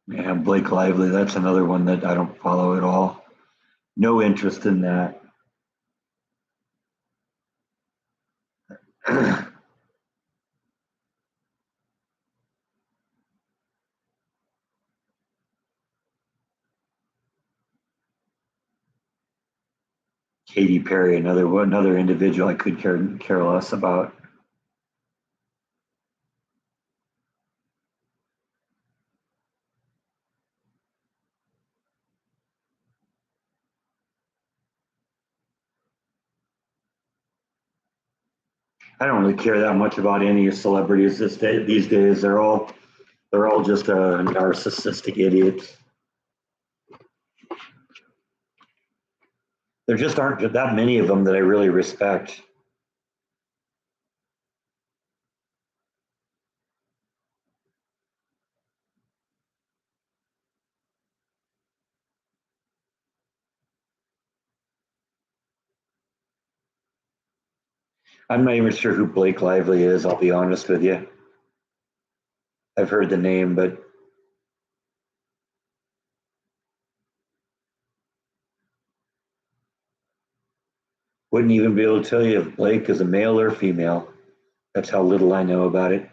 Man, Blake Lively, that's another one that I don't follow at all. No interest in that. Katy Perry, another individual I could care less about. I don't really care that much about any celebrities these days. They're all just narcissistic idiots. There just aren't that many of them that I really respect. I'm not even sure who Blake Lively is. I'll be honest with you. I've heard the name, but wouldn't even be able to tell you if Blake is a male or female. That's how little I know about it.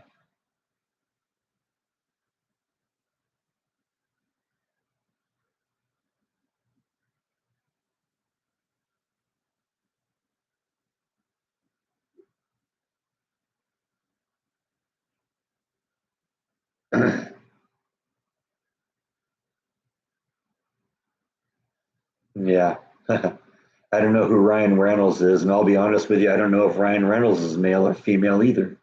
Yeah. I don't know who Ryan Reynolds is, and I'll be honest with you, I don't know if Ryan Reynolds is male or female either.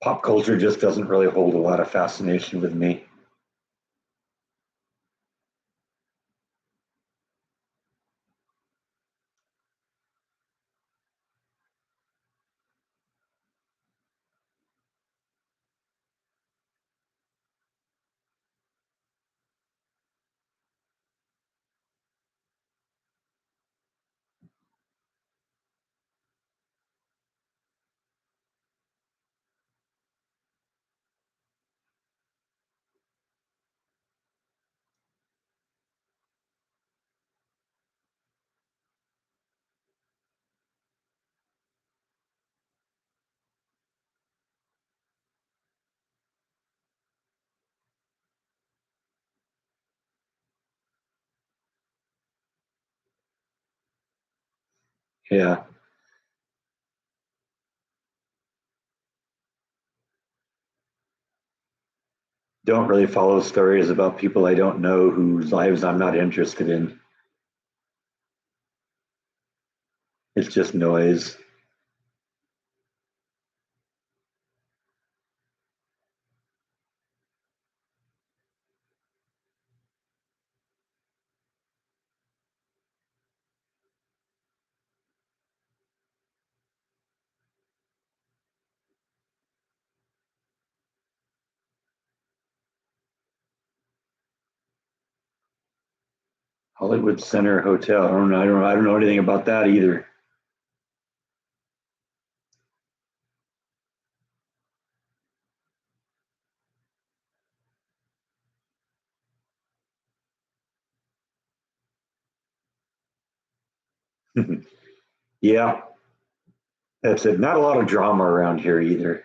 Pop culture just doesn't really hold a lot of fascination with me. Yeah. Don't really follow stories about people I don't know whose lives I'm not interested in. It's just noise. Hollywood Center Hotel. I don't know anything about that either. Yeah, that's it. Not a lot of drama around here either.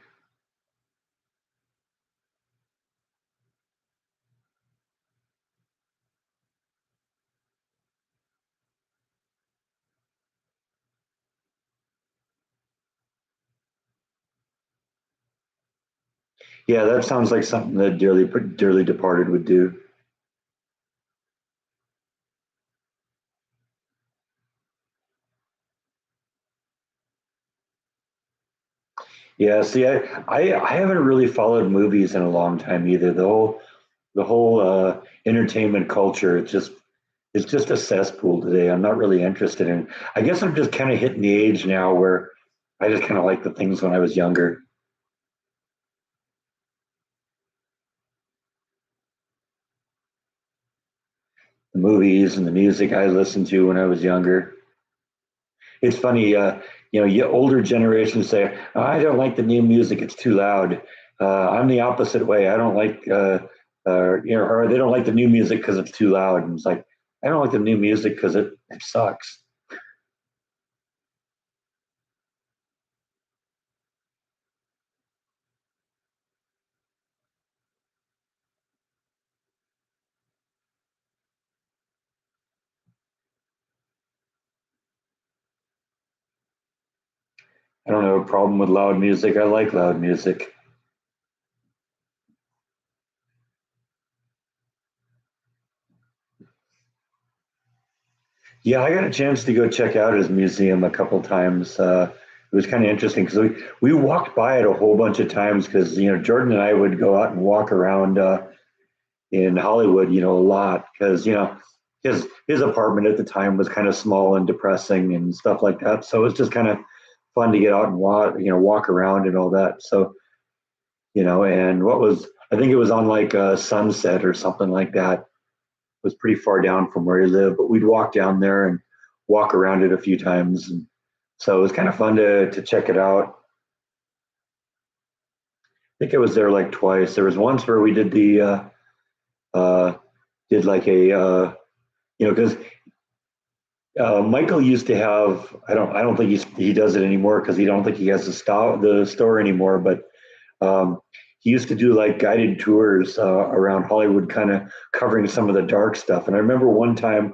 Yeah, that sounds like something that Dearly Departed would do. Yeah, see, I haven't really followed movies in a long time either. The whole entertainment culture, it's just a cesspool today. I'm not really interested in. I guess I'm just kind of hitting the age now where I just kind of like the things when I was younger. The movies and the music I listened to when I was younger. It's funny, older generations say, "Oh, I don't like the new music; it's too loud." I'm the opposite way. I don't like, or they don't like the new music because it's too loud. And it's like, I don't like the new music because it sucks. I don't have a problem with loud music. I like loud music. Yeah, I got a chance to go check out his museum a couple times. It was kind of interesting because we walked by it a whole bunch of times because Jordan and I would go out and walk around in Hollywood, a lot because his apartment at the time was kind of small and depressing and stuff like that. So it was just kind of fun to get out and walk around and all that. So and what was I think it was on like Sunset or something like that. It was pretty far down from where he lived, but we'd walk down there and walk around it a few times. And so it was kind of fun to check it out. I think I was there like twice. There was once where we did the uh, did like a because Michael used to have. I don't think he does it anymore because he don't think he has the store anymore. But he used to do like guided tours around Hollywood, kind of covering some of the dark stuff. And I remember one time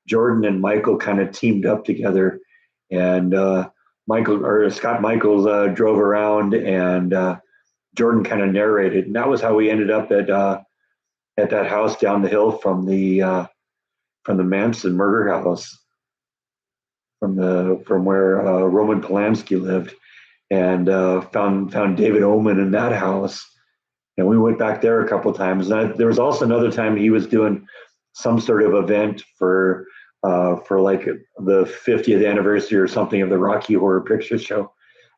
Jordan and Michael kind of teamed up together, and Michael or Scott Michaels drove around, and Jordan kind of narrated, and that was how we ended up at that house down the hill from the Manson murder house from where Roman Polanski lived, and found David Oman in that house. And we went back there a couple of times. And there was also another time he was doing some sort of event for like the 50th anniversary or something of the Rocky Horror Picture Show.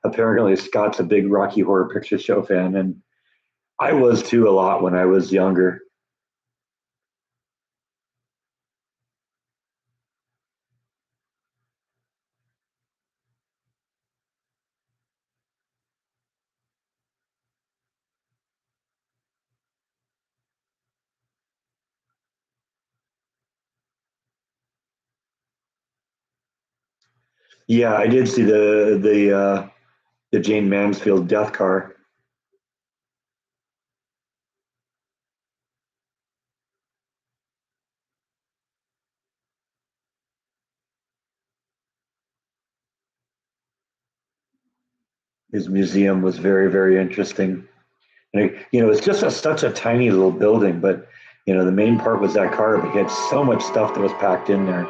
Apparently, Scott's a big Rocky Horror Picture Show fan, and I was too a lot when I was younger. Yeah, I did see the Jane Mansfield death car. His museum was very, very interesting. And it's just such a tiny little building, but the main part was that car, but he had so much stuff that was packed in there.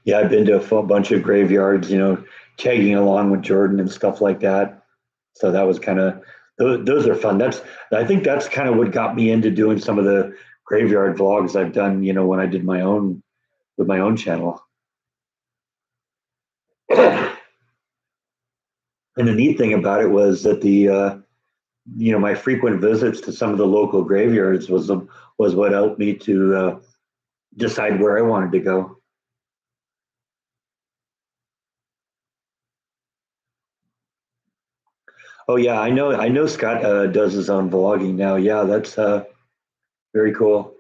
Yeah, I've been to a full bunch of graveyards, tagging along with Jordan and stuff like that. So that was kind of those are fun. I think that's kind of what got me into doing some of the graveyard vlogs I've done, when I did my own with my own channel. And the neat thing about it was that my frequent visits to some of the local graveyards was what helped me to decide where I wanted to go. Oh yeah, I know Scott does his own vlogging now. Yeah, that's very cool.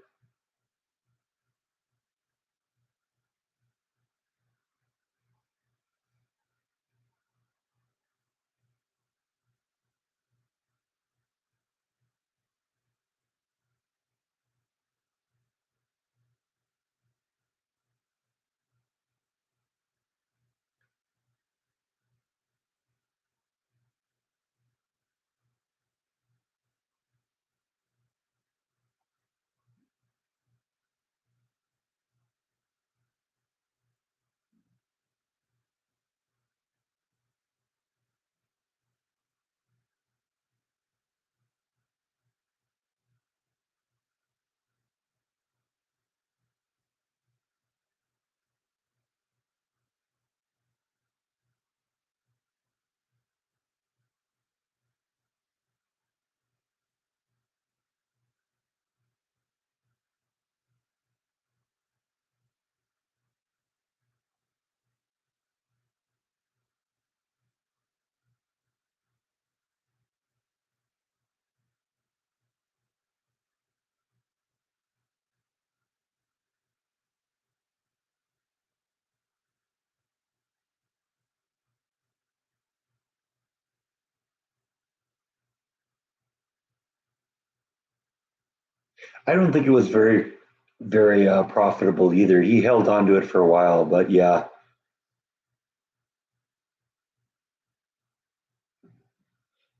I don't think it was very profitable either. He held on to it for a while, but yeah,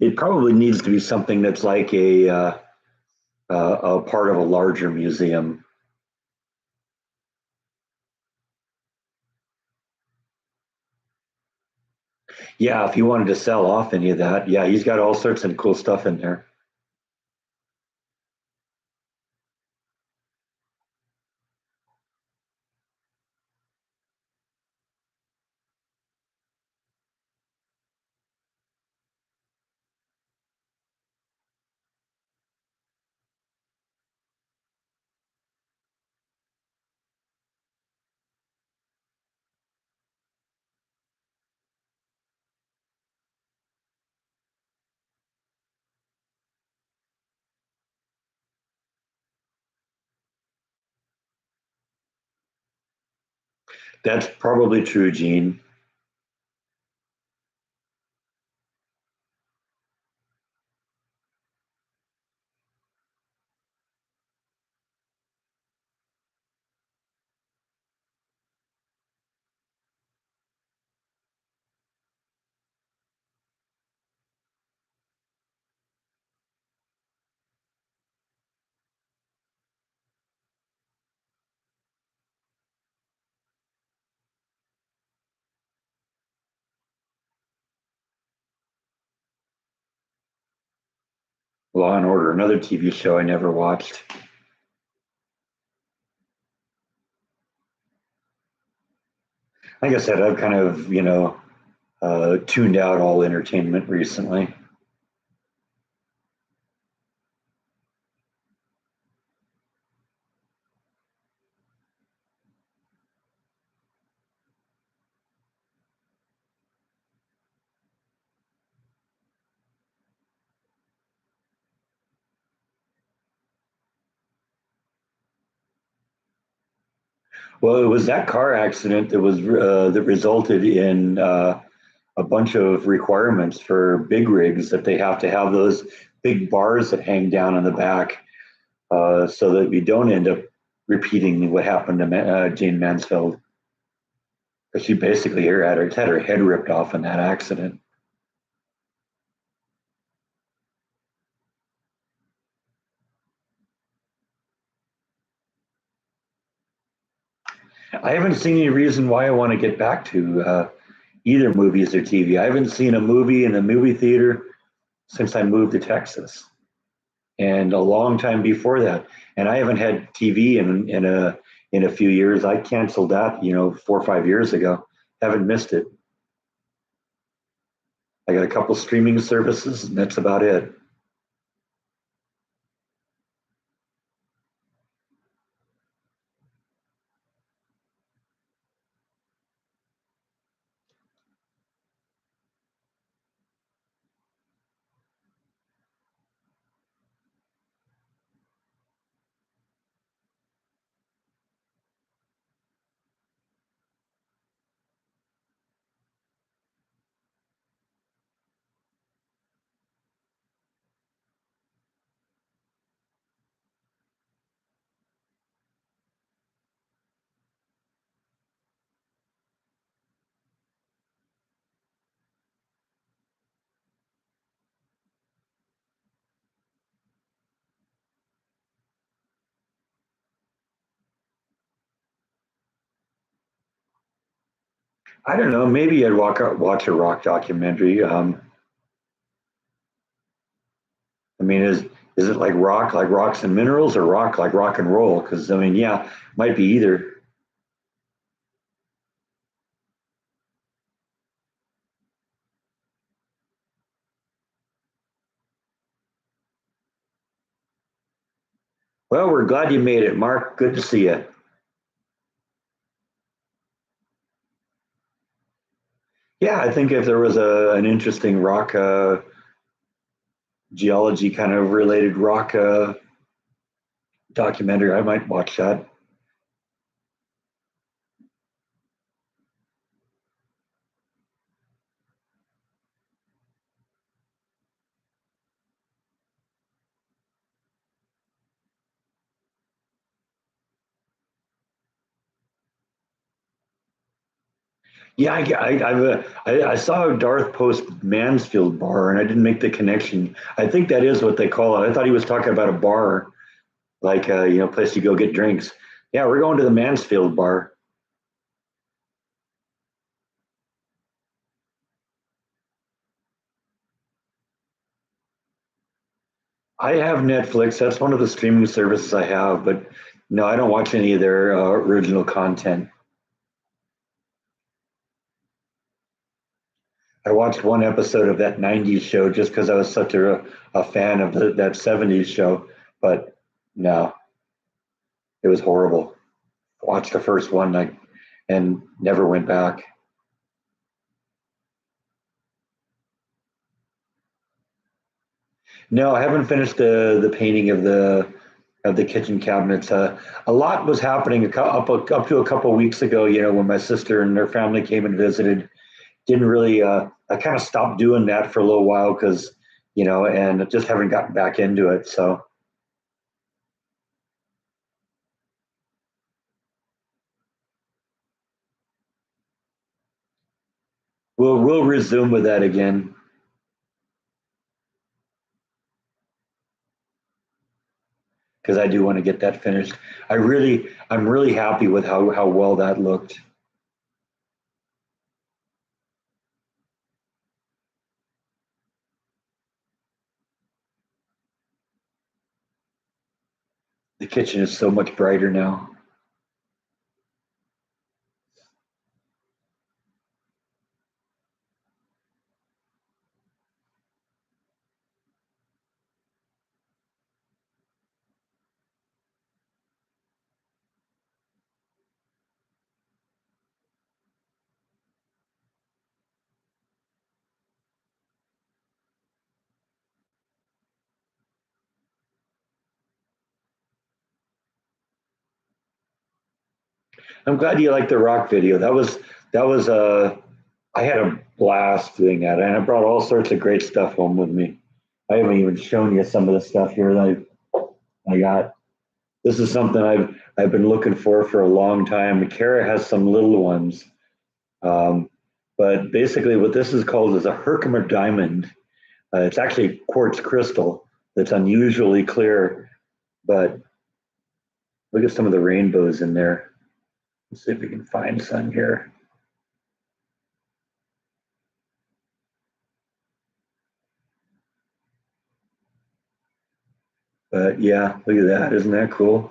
it probably needs to be something that's like a part of a larger museum. Yeah, if you wanted to sell off any of that, yeah, he's got all sorts of cool stuff in there. That's probably true, Gene. Law and Order, another TV show I never watched. Like I said, I've kind of, tuned out all entertainment recently. Well, it was that car accident that resulted in a bunch of requirements for big rigs that they have to have those big bars that hang down in the back, so that we don't end up repeating what happened to Jane Mansfield, because she basically had her head ripped off in that accident. I haven't seen any reason why I want to get back to either movies or TV. I haven't seen a movie in a movie theater since I moved to Texas, and a long time before that. And I haven't had TV in a few years. I canceled that, 4 or 5 years ago. Haven't missed it. I got a couple streaming services, and that's about it. I don't know. Maybe I'd watch a rock documentary. I mean, is it like rocks and minerals, or rock like rock and roll? Because I mean, yeah, might be either. Well, we're glad you made it, Mark. Good to see you. Yeah, I think if there was an interesting rock geology kind of related rock documentary, I might watch that. Yeah, I saw Darth post Mansfield bar, and I didn't make the connection. I think that is what they call it. I thought he was talking about a bar, like place you go get drinks. Yeah, we're going to the Mansfield bar. I have Netflix. That's one of the streaming services I have, but no, I don't watch any of their original content. I watched one episode of that '90s show just because I was such a fan of that '70s show, but no, it was horrible. Watched the first one and never went back. No, I haven't finished the painting of the kitchen cabinets. A lot was happening up to a couple of weeks ago. When my sister and her family came and visited. Didn't really. I kind of stopped doing that for a little while because and just haven't gotten back into it. So we'll resume with that again because I do want to get that finished. I'm really happy with how well that looked. The kitchen is so much brighter now. I'm glad you liked the rock video. That was I had a blast doing that, and I brought all sorts of great stuff home with me. I haven't even shown you some of the stuff here that I got. This is something I've been looking for a long time. Kara has some little ones, um, but basically, what this is called is a Herkimer diamond. It's actually quartz crystal that's unusually clear, but look at some of the rainbows in there. Let's see if we can find some here. But yeah, look at that. Isn't that cool?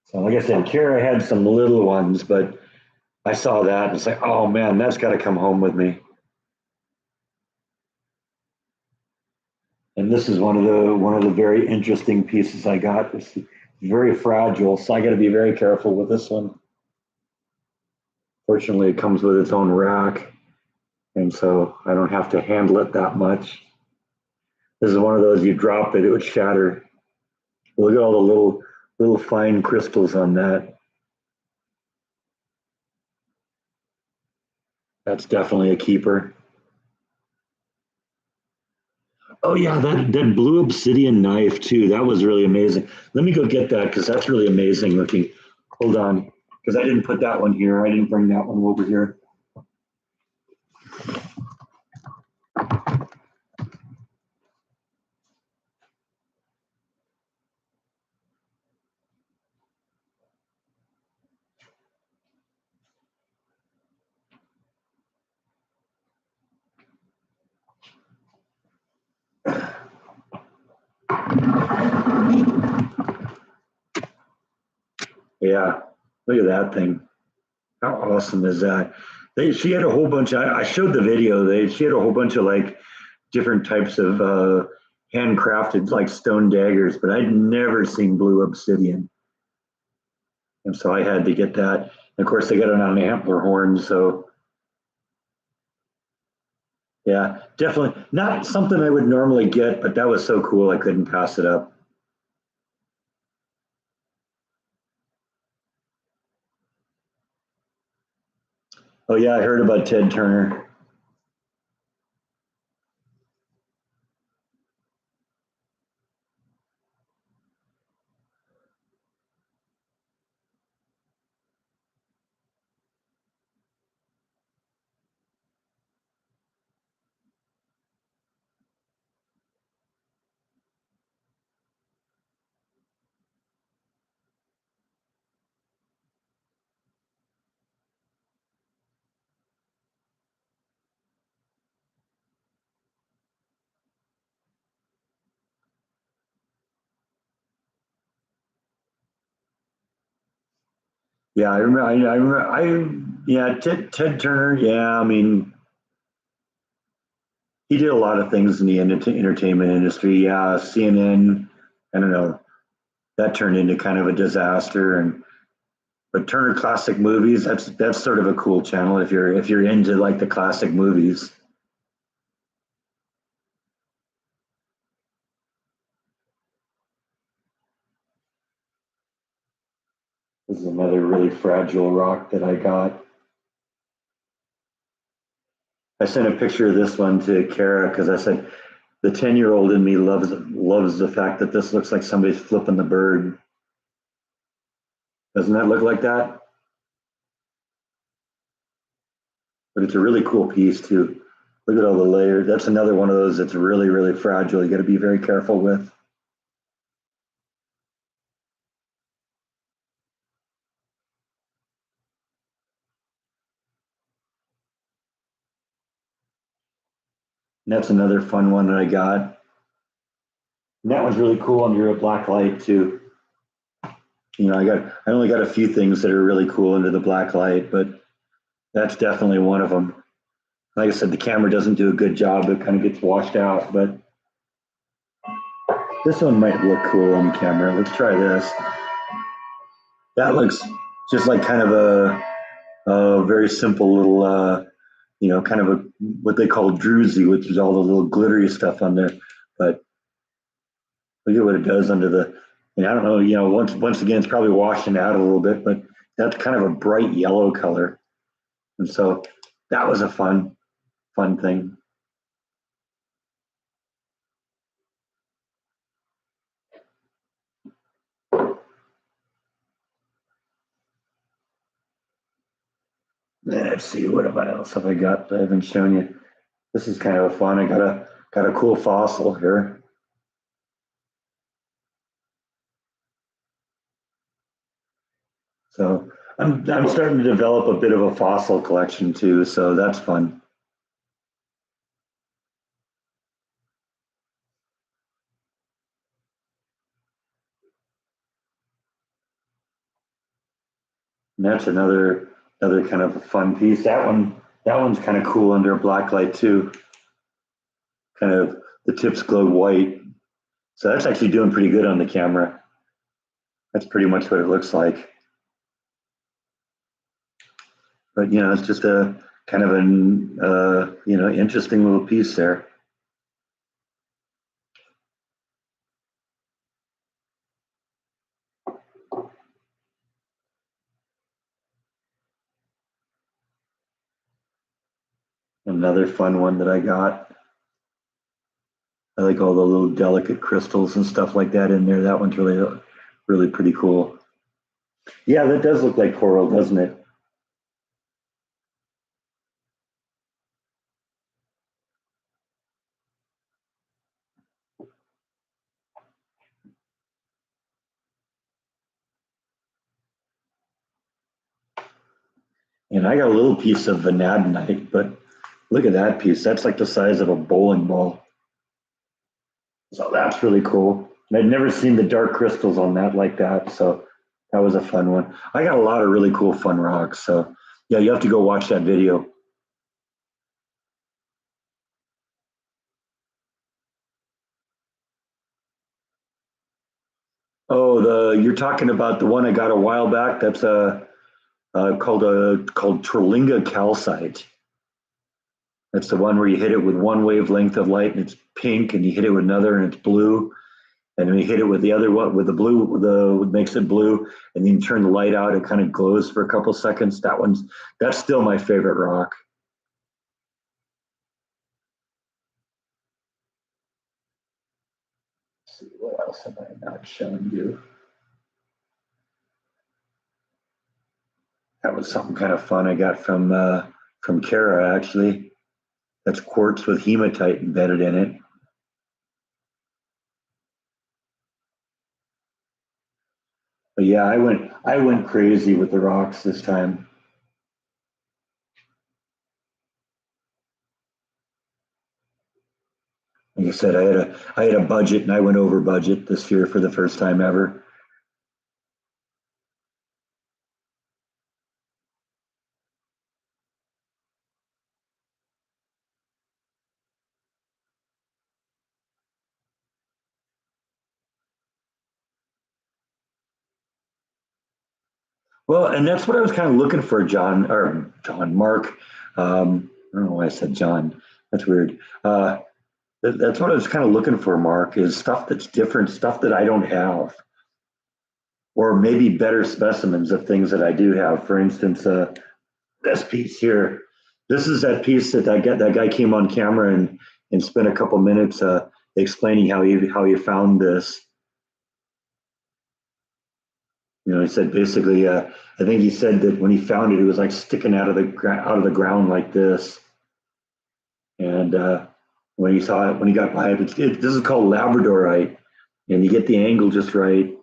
So like I said, Kara had some little ones, but I saw that and it's like, oh man, that's got to come home with me. And this is one of the very interesting pieces I got. It's very fragile, so I got to be very careful with this one. Fortunately, it comes with its own rack, and so I don't have to handle it that much. This is one of those you drop it, it would shatter. Look at all the little fine crystals on that. That's definitely a keeper. Oh yeah, that blue obsidian knife too. That was really amazing. Let me go get that because that's really amazing looking. Hold on, because I didn't put that one here. I didn't bring that one over here. Yeah, look at that thing. How awesome is that? She had a whole bunch. I showed the video. She had a whole bunch of like different types of handcrafted like stone daggers, but I'd never seen blue obsidian, and so I had to get that. And of course, they got it on an antler horn, so yeah, definitely not something I would normally get, but that was so cool I couldn't pass it up. Oh yeah, I heard about Ted Turner. Yeah, I remember. I remember. Yeah, Ted Turner. Yeah, I mean, he did a lot of things in the entertainment industry. Yeah, CNN. I don't know. That turned into kind of a disaster. And but Turner Classic Movies. That's sort of a cool channel if you're into like the classic movies. This is another really fragile rock that I got. I sent a picture of this one to Kara because I said the 10-year-old in me loves the fact that this looks like somebody's flipping the bird. Doesn't that look like that? But it's a really cool piece too. Look at all the layers. That's another one of those that's really, really fragile. You got to be very careful with. And that's another fun one that I got. And that one's really cool under a black light too. I only got a few things that are really cool under the black light, but that's definitely one of them. Like I said, the camera doesn't do a good job. It kind of gets washed out, but this one might look cool on camera. Let's try this. That looks just like kind of a very simple little, kind of a what they call druzy, which is all the little glittery stuff on there. But look at what it does under the. And I don't know, once again, it's probably washing out a little bit, but that's kind of a bright yellow color, and so that was a fun thing. Let's see what else have I got that I haven't shown you. This is kind of fun. I got a cool fossil here. So I'm starting to develop a bit of a fossil collection too, so that's fun. And that's another kind of a fun piece. That one's kind of cool under a black light too. Kind of the tips glow white. So that's actually doing pretty good on the camera. That's pretty much what it looks like. But it's just a kind of an interesting little piece there. Another fun one that I got. I like all the little delicate crystals and stuff like that in there. That one's really pretty cool. Yeah, that does look like coral, doesn't it? And I got a little piece of vanadinite, but look at that piece. That's like the size of a bowling ball. So that's really cool. And I'd never seen the dark crystals on that like that. So that was a fun one. I got a lot of really cool fun rocks. So yeah, you have to go watch that video. Oh, the you're talking about the one I got a while back. That's called Terlinga calcite. That's the one where you hit it with one wavelength of light and it's pink, and you hit it with another and it's blue, and then you hit it with the other one with the blue, the what makes it blue, and then you turn the light out, it kind of glows for a couple seconds. That's still my favorite rock. Let's see, what else have I not shown you? That was something kind of fun I got from Kara actually. That's quartz with hematite embedded in it. But yeah, I went crazy with the rocks this time. Like I said, I had a budget and I went over budget this year for the first time ever. Well, and that's what I was kind of looking for, Mark. I don't know why I said John. That's weird. That's what I was kind of looking for, Mark, is stuff that's different, stuff that I don't have, or maybe better specimens of things that I do have. For instance, this piece here. This is that piece that guy came on camera and spent a couple minutes explaining how he found this. He said basically, I think he said that when he found it, it was like sticking out of the ground like this. And when he saw it, when he got by it, this is called labradorite, and you get the angle just right.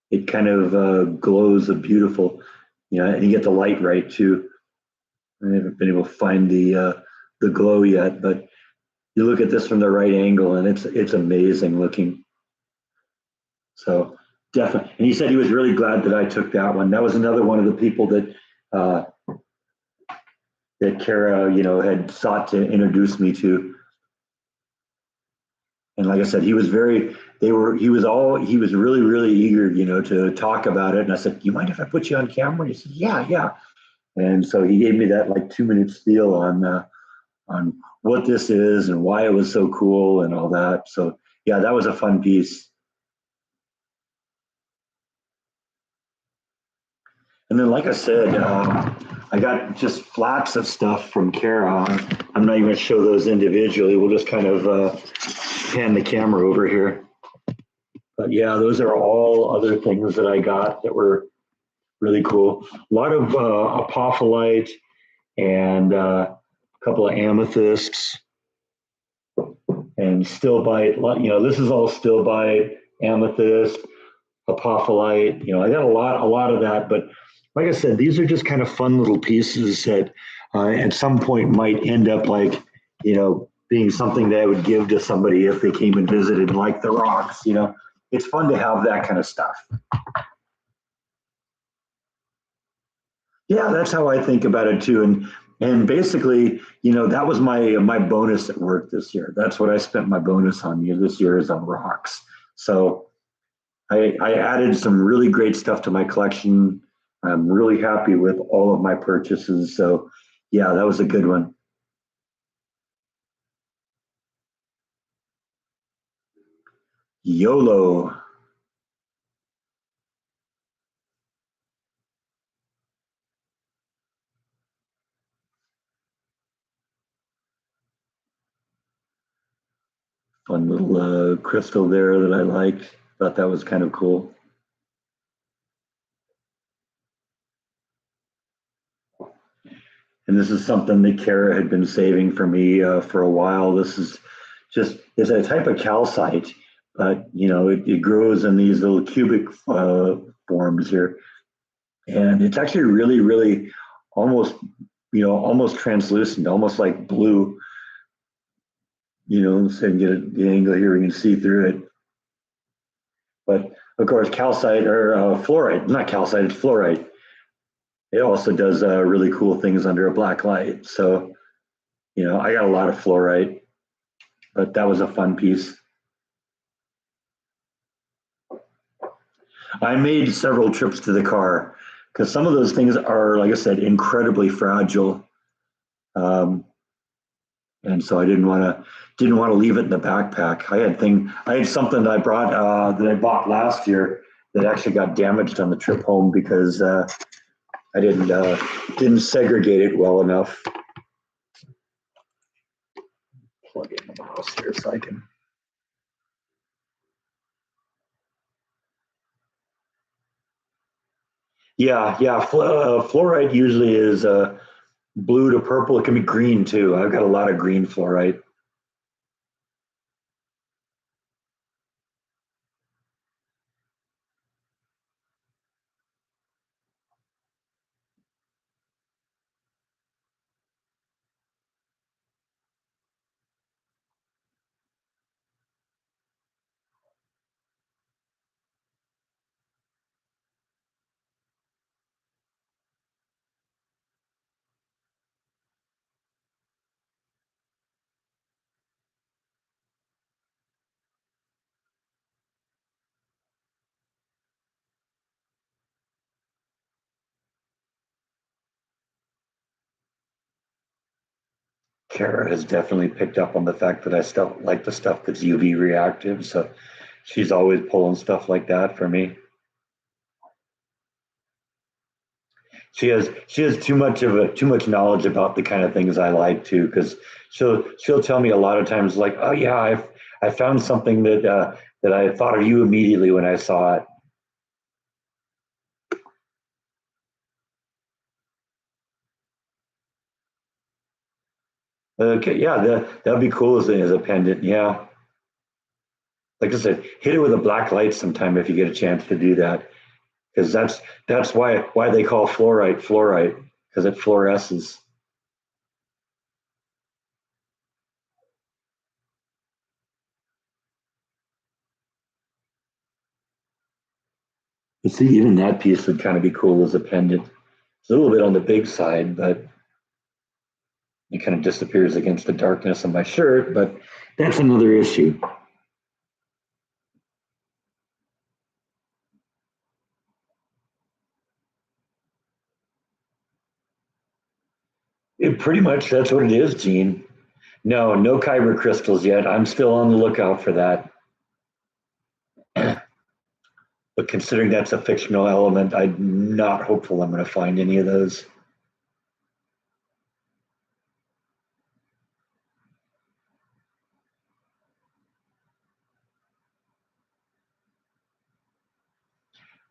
It kind of glows a beautiful, and you get the light right too. I haven't been able to find the glow yet, but you look at this from the right angle, and it's amazing looking. So definitely, and he said he was really glad that I took that one. That was another one of the people uh, that Kara, had sought to introduce me to. And like I said, he was he was really, really eager, to talk about it. And I said, you mind if I put you on camera? And he said, yeah, yeah. And so he gave me that like 2 minute spiel on what this is and why it was so cool and all that. So yeah, that was a fun piece. And then, like I said, I got just flats of stuff from Kara. I'm not even going to show those individually. We'll just kind of pan the camera over here. But yeah, those are all other things that I got that were really cool. A lot of apophyllite and a couple of amethysts. and stilbite. This is all stilbite, amethyst, apophyllite. I got a lot of that. But like I said, these are just kind of fun little pieces that at some point might end up being something that I would give to somebody if they came and visited, like the rocks. It's fun to have that kind of stuff. Yeah, that's how I think about it too. And basically, that was my bonus at work this year. That's what I spent my bonus on this year is on rocks. So I added some really great stuff to my collection. I'm really happy with all of my purchases. So yeah, that was a good one. YOLO. Fun little crystal there that I liked. Thought that was kind of cool. And this is something that Kara had been saving for me for a while. This is it's a type of calcite, but it grows in these little cubic forms here, and it's actually really, really almost almost translucent, almost like blue. So you get the angle here, we can see through it. But of course, calcite or fluorite, not calcite, it's fluorite. It also does really cool things under a black light. So, I got a lot of fluorite, but that was a fun piece. I made several trips to the car because some of those things are, like I said, incredibly fragile. Um, and so I didn't want to leave it in the backpack. I had something that I bought last year that actually got damaged on the trip home because I didn't segregate it well enough. Plug in the mouse here so I can. Yeah, yeah. Fluorite usually is blue to purple. It can be green too. I've got a lot of green fluorite. Kara has definitely picked up on the fact that I still like the stuff that's UV reactive. So she's always pulling stuff like that for me. She has too much knowledge about the kind of things I like too, because she'll tell me a lot of times like, oh yeah, I found something that I thought of you immediately when I saw it. Okay, yeah, that'd be cool as a pendant. Yeah, like I said, hit it with a black light sometime if you get a chance to do that, because that's why they call fluorite because it fluoresces. You see, even that piece would kind of be cool as a pendant. It's a little bit on the big side, but it kind of disappears against the darkness of my shirt. But that's another issue. Pretty much that's what it is, Gene. No, no kyber crystals yet. I'm still on the lookout for that. But considering that's a fictional element, I'm not hopeful I'm going to find any of those.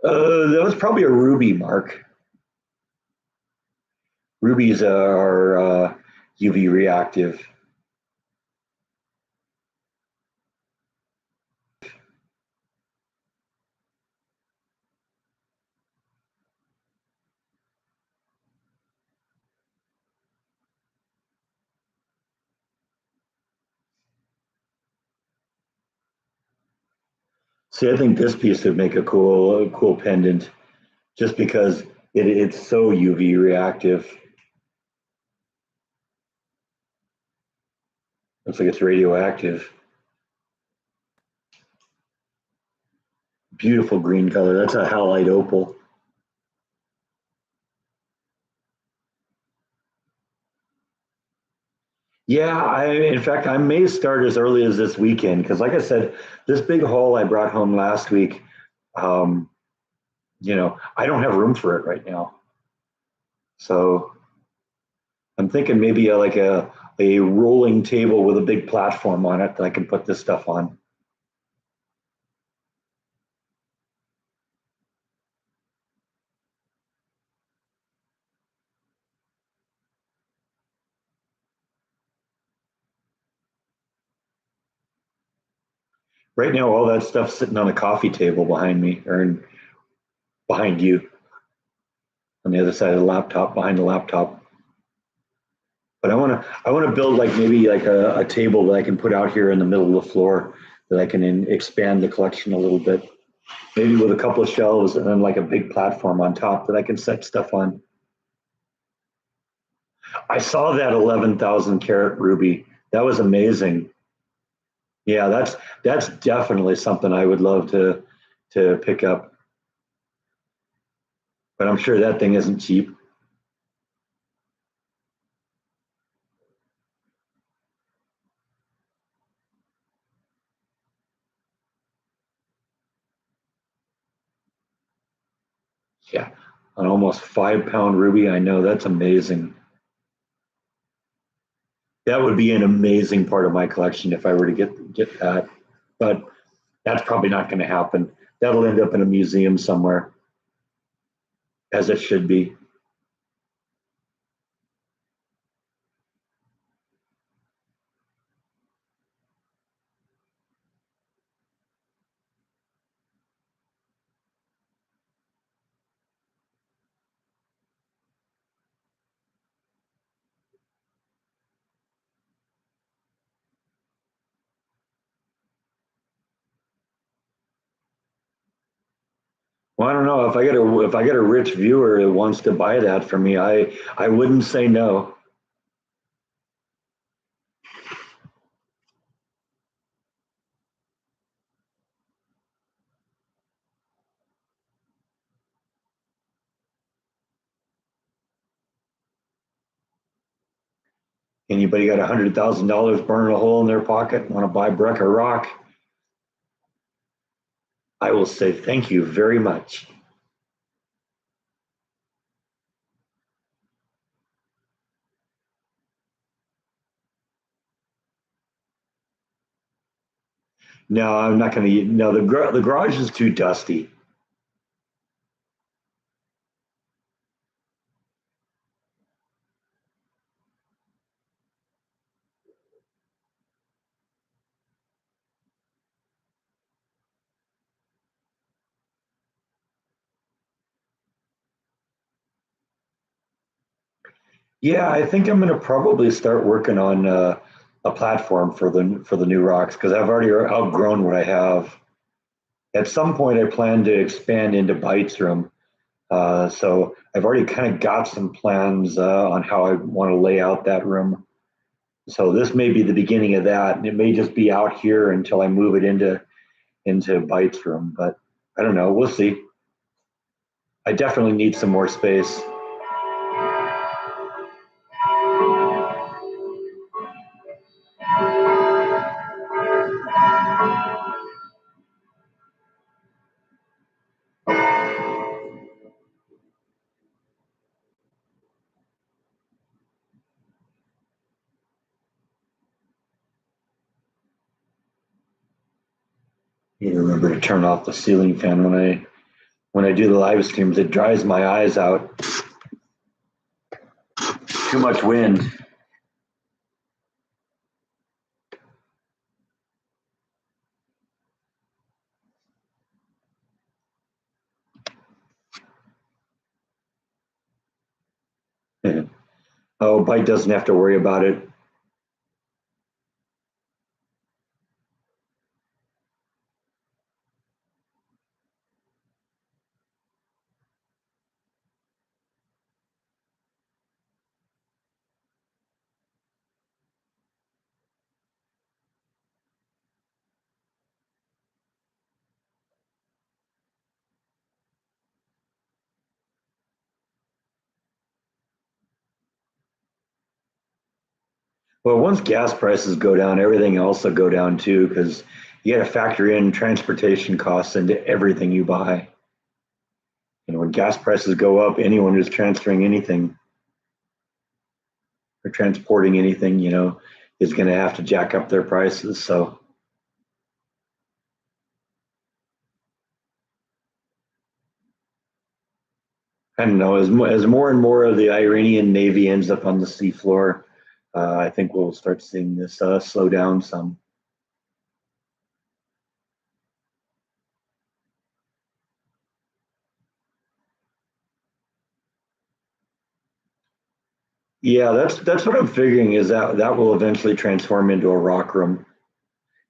That was probably a ruby, Mark. Rubies are UV reactive. See, I think this piece would make a cool pendant just because it's so UV reactive. Looks like it's radioactive. Beautiful green color. That's a halide opal. Yeah, in fact, I may start as early as this weekend because, like I said, this big haul I brought home last week, um, I don't have room for it right now. So I'm thinking maybe a rolling table with a big platform on it that I can put this stuff on. Right now, all that stuff's sitting on a coffee table behind me, or behind you, on the other side of the laptop, behind the laptop. But I want to build like maybe like a table that I can put out here in the middle of the floor that I can expand the collection a little bit. Maybe with a couple of shelves and then like a big platform on top that I can set stuff on. I saw that 11,000 carat ruby. That was amazing. Yeah, that's definitely something I would love to pick up. But I'm sure that thing isn't cheap. Yeah, an almost 5 pound ruby. I know that's amazing. That would be an amazing part of my collection if I were to get that. But that's probably not going to happen. That'll end up in a museum somewhere, as it should be. Well, I don't know if I get a rich viewer that wants to buy that for me. I wouldn't say no. Anybody got $100,000 burning a hole in their pocket and want to buy Brecca rock? I will say thank you very much. No, I'm not going to. No, the garage is too dusty. Yeah, I think I'm going to probably start working on a platform for the new rocks because I've already outgrown what I have. At some point, I plan to expand into Bytes Room. So I've already kind of got some plans on how I want to lay out that room. So this may be the beginning of that, and it may just be out here until I move it into Bytes Room. But I don't know. We'll see. I definitely need some more space. Need to remember to turn off the ceiling fan when I do the live streams. It dries my eyes out. Too much wind. Oh, Byte doesn't have to worry about it. Well, once gas prices go down, everything else will go down too, because you got to factor in transportation costs into everything you buy. When gas prices go up, anyone who's transferring anything or transporting anything, is going to have to jack up their prices. So I don't know. As more and more of the Iranian Navy ends up on the seafloor, I think we'll start seeing this slow down some. Yeah, that's what I'm figuring is that that will eventually transform into a rock room,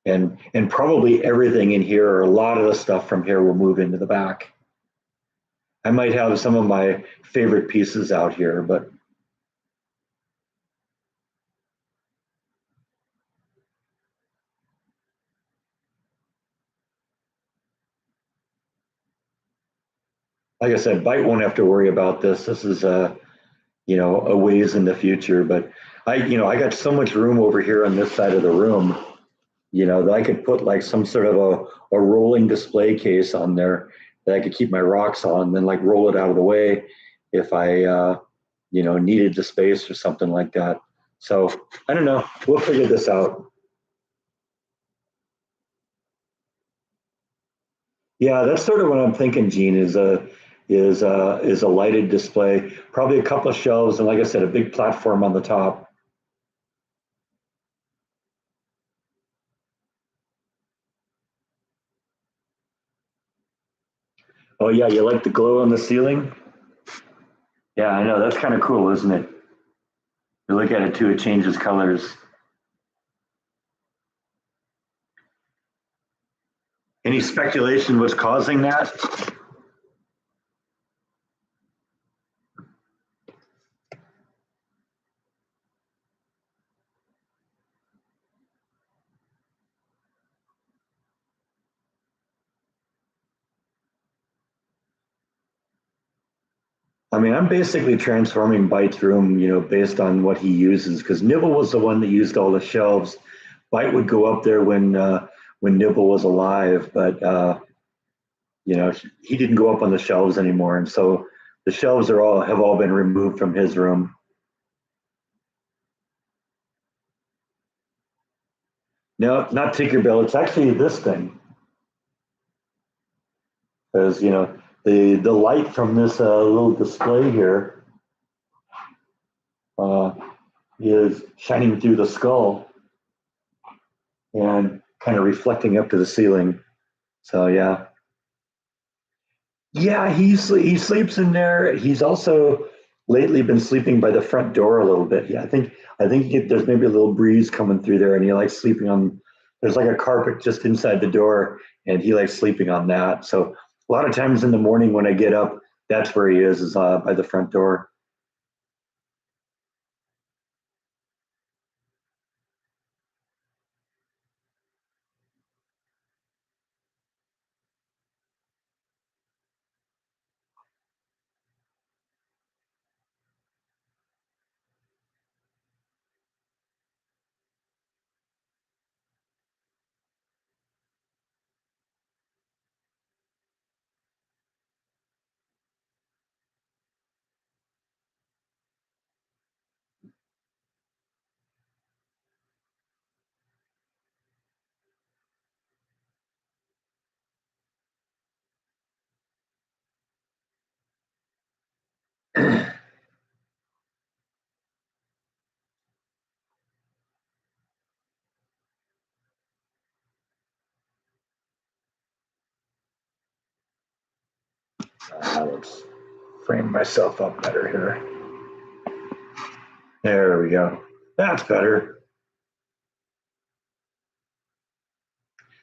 and probably everything in here, or a lot of the stuff from here, will move into the back. I might have some of my favorite pieces out here, but like I said, Bite won't have to worry about this. This is a ways in the future, but I got so much room over here on this side of the room, that I could put like some sort of a rolling display case on there that I could keep my rocks on, then like roll it out of the way if I, needed the space or something like that. So I don't know. We'll figure this out. Yeah, that's sort of what I'm thinking, Gene, is a lighted display, probably a couple of shelves, and like I said, a big platform on the top. Oh yeah, you like the glow on the ceiling? Yeah, I know. That's kind of cool, isn't it? You look at it too, it changes colors. Any speculation what's causing that? I mean, I'm basically transforming Byte's room, based on what he uses, because Nibble was the one that used all the shelves. Byte would go up there when Nibble was alive, but he didn't go up on the shelves anymore, and so the shelves have all been removed from his room. No, not Tinkerbell. It's actually this thing, because the light from this little display here uh, is shining through the skull and kind of reflecting up to the ceiling. So yeah, yeah, he sleeps in there. He's also lately been sleeping by the front door a little bit. Yeah, I think there's maybe a little breeze coming through there, and he likes sleeping on. There's like a carpet just inside the door, and he likes sleeping on that. So a lot of times in the morning when I get up, that's where he is by the front door. Let's frame myself up better here. There we go. That's better.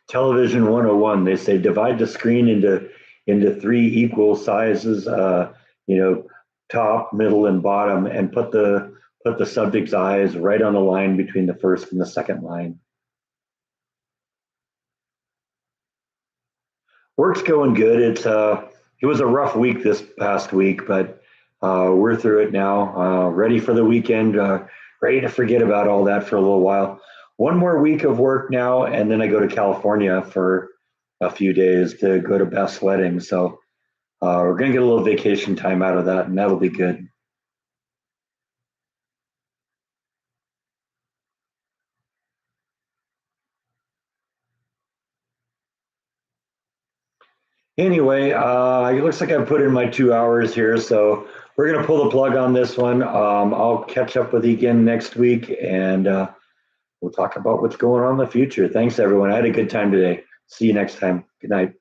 Television 101, they say divide the screen into three equal sizes, you know, top, middle, and bottom, and put the subject's eyes right on the line between the first and the second line. Work's going good. It was a rough week this past week, but we're through it now. Ready for the weekend. ready to forget about all that for a little while. One more week of work now, and then I go to California for a few days to go to Beth's wedding. So we're going to get a little vacation time out of that, and that'll be good. Anyway, it looks like I put in my 2 hours here, so we're going to pull the plug on this one. I'll catch up with you again next week, and we'll talk about what's going on in the future. Thanks, everyone. I had a good time today. See you next time. Good night.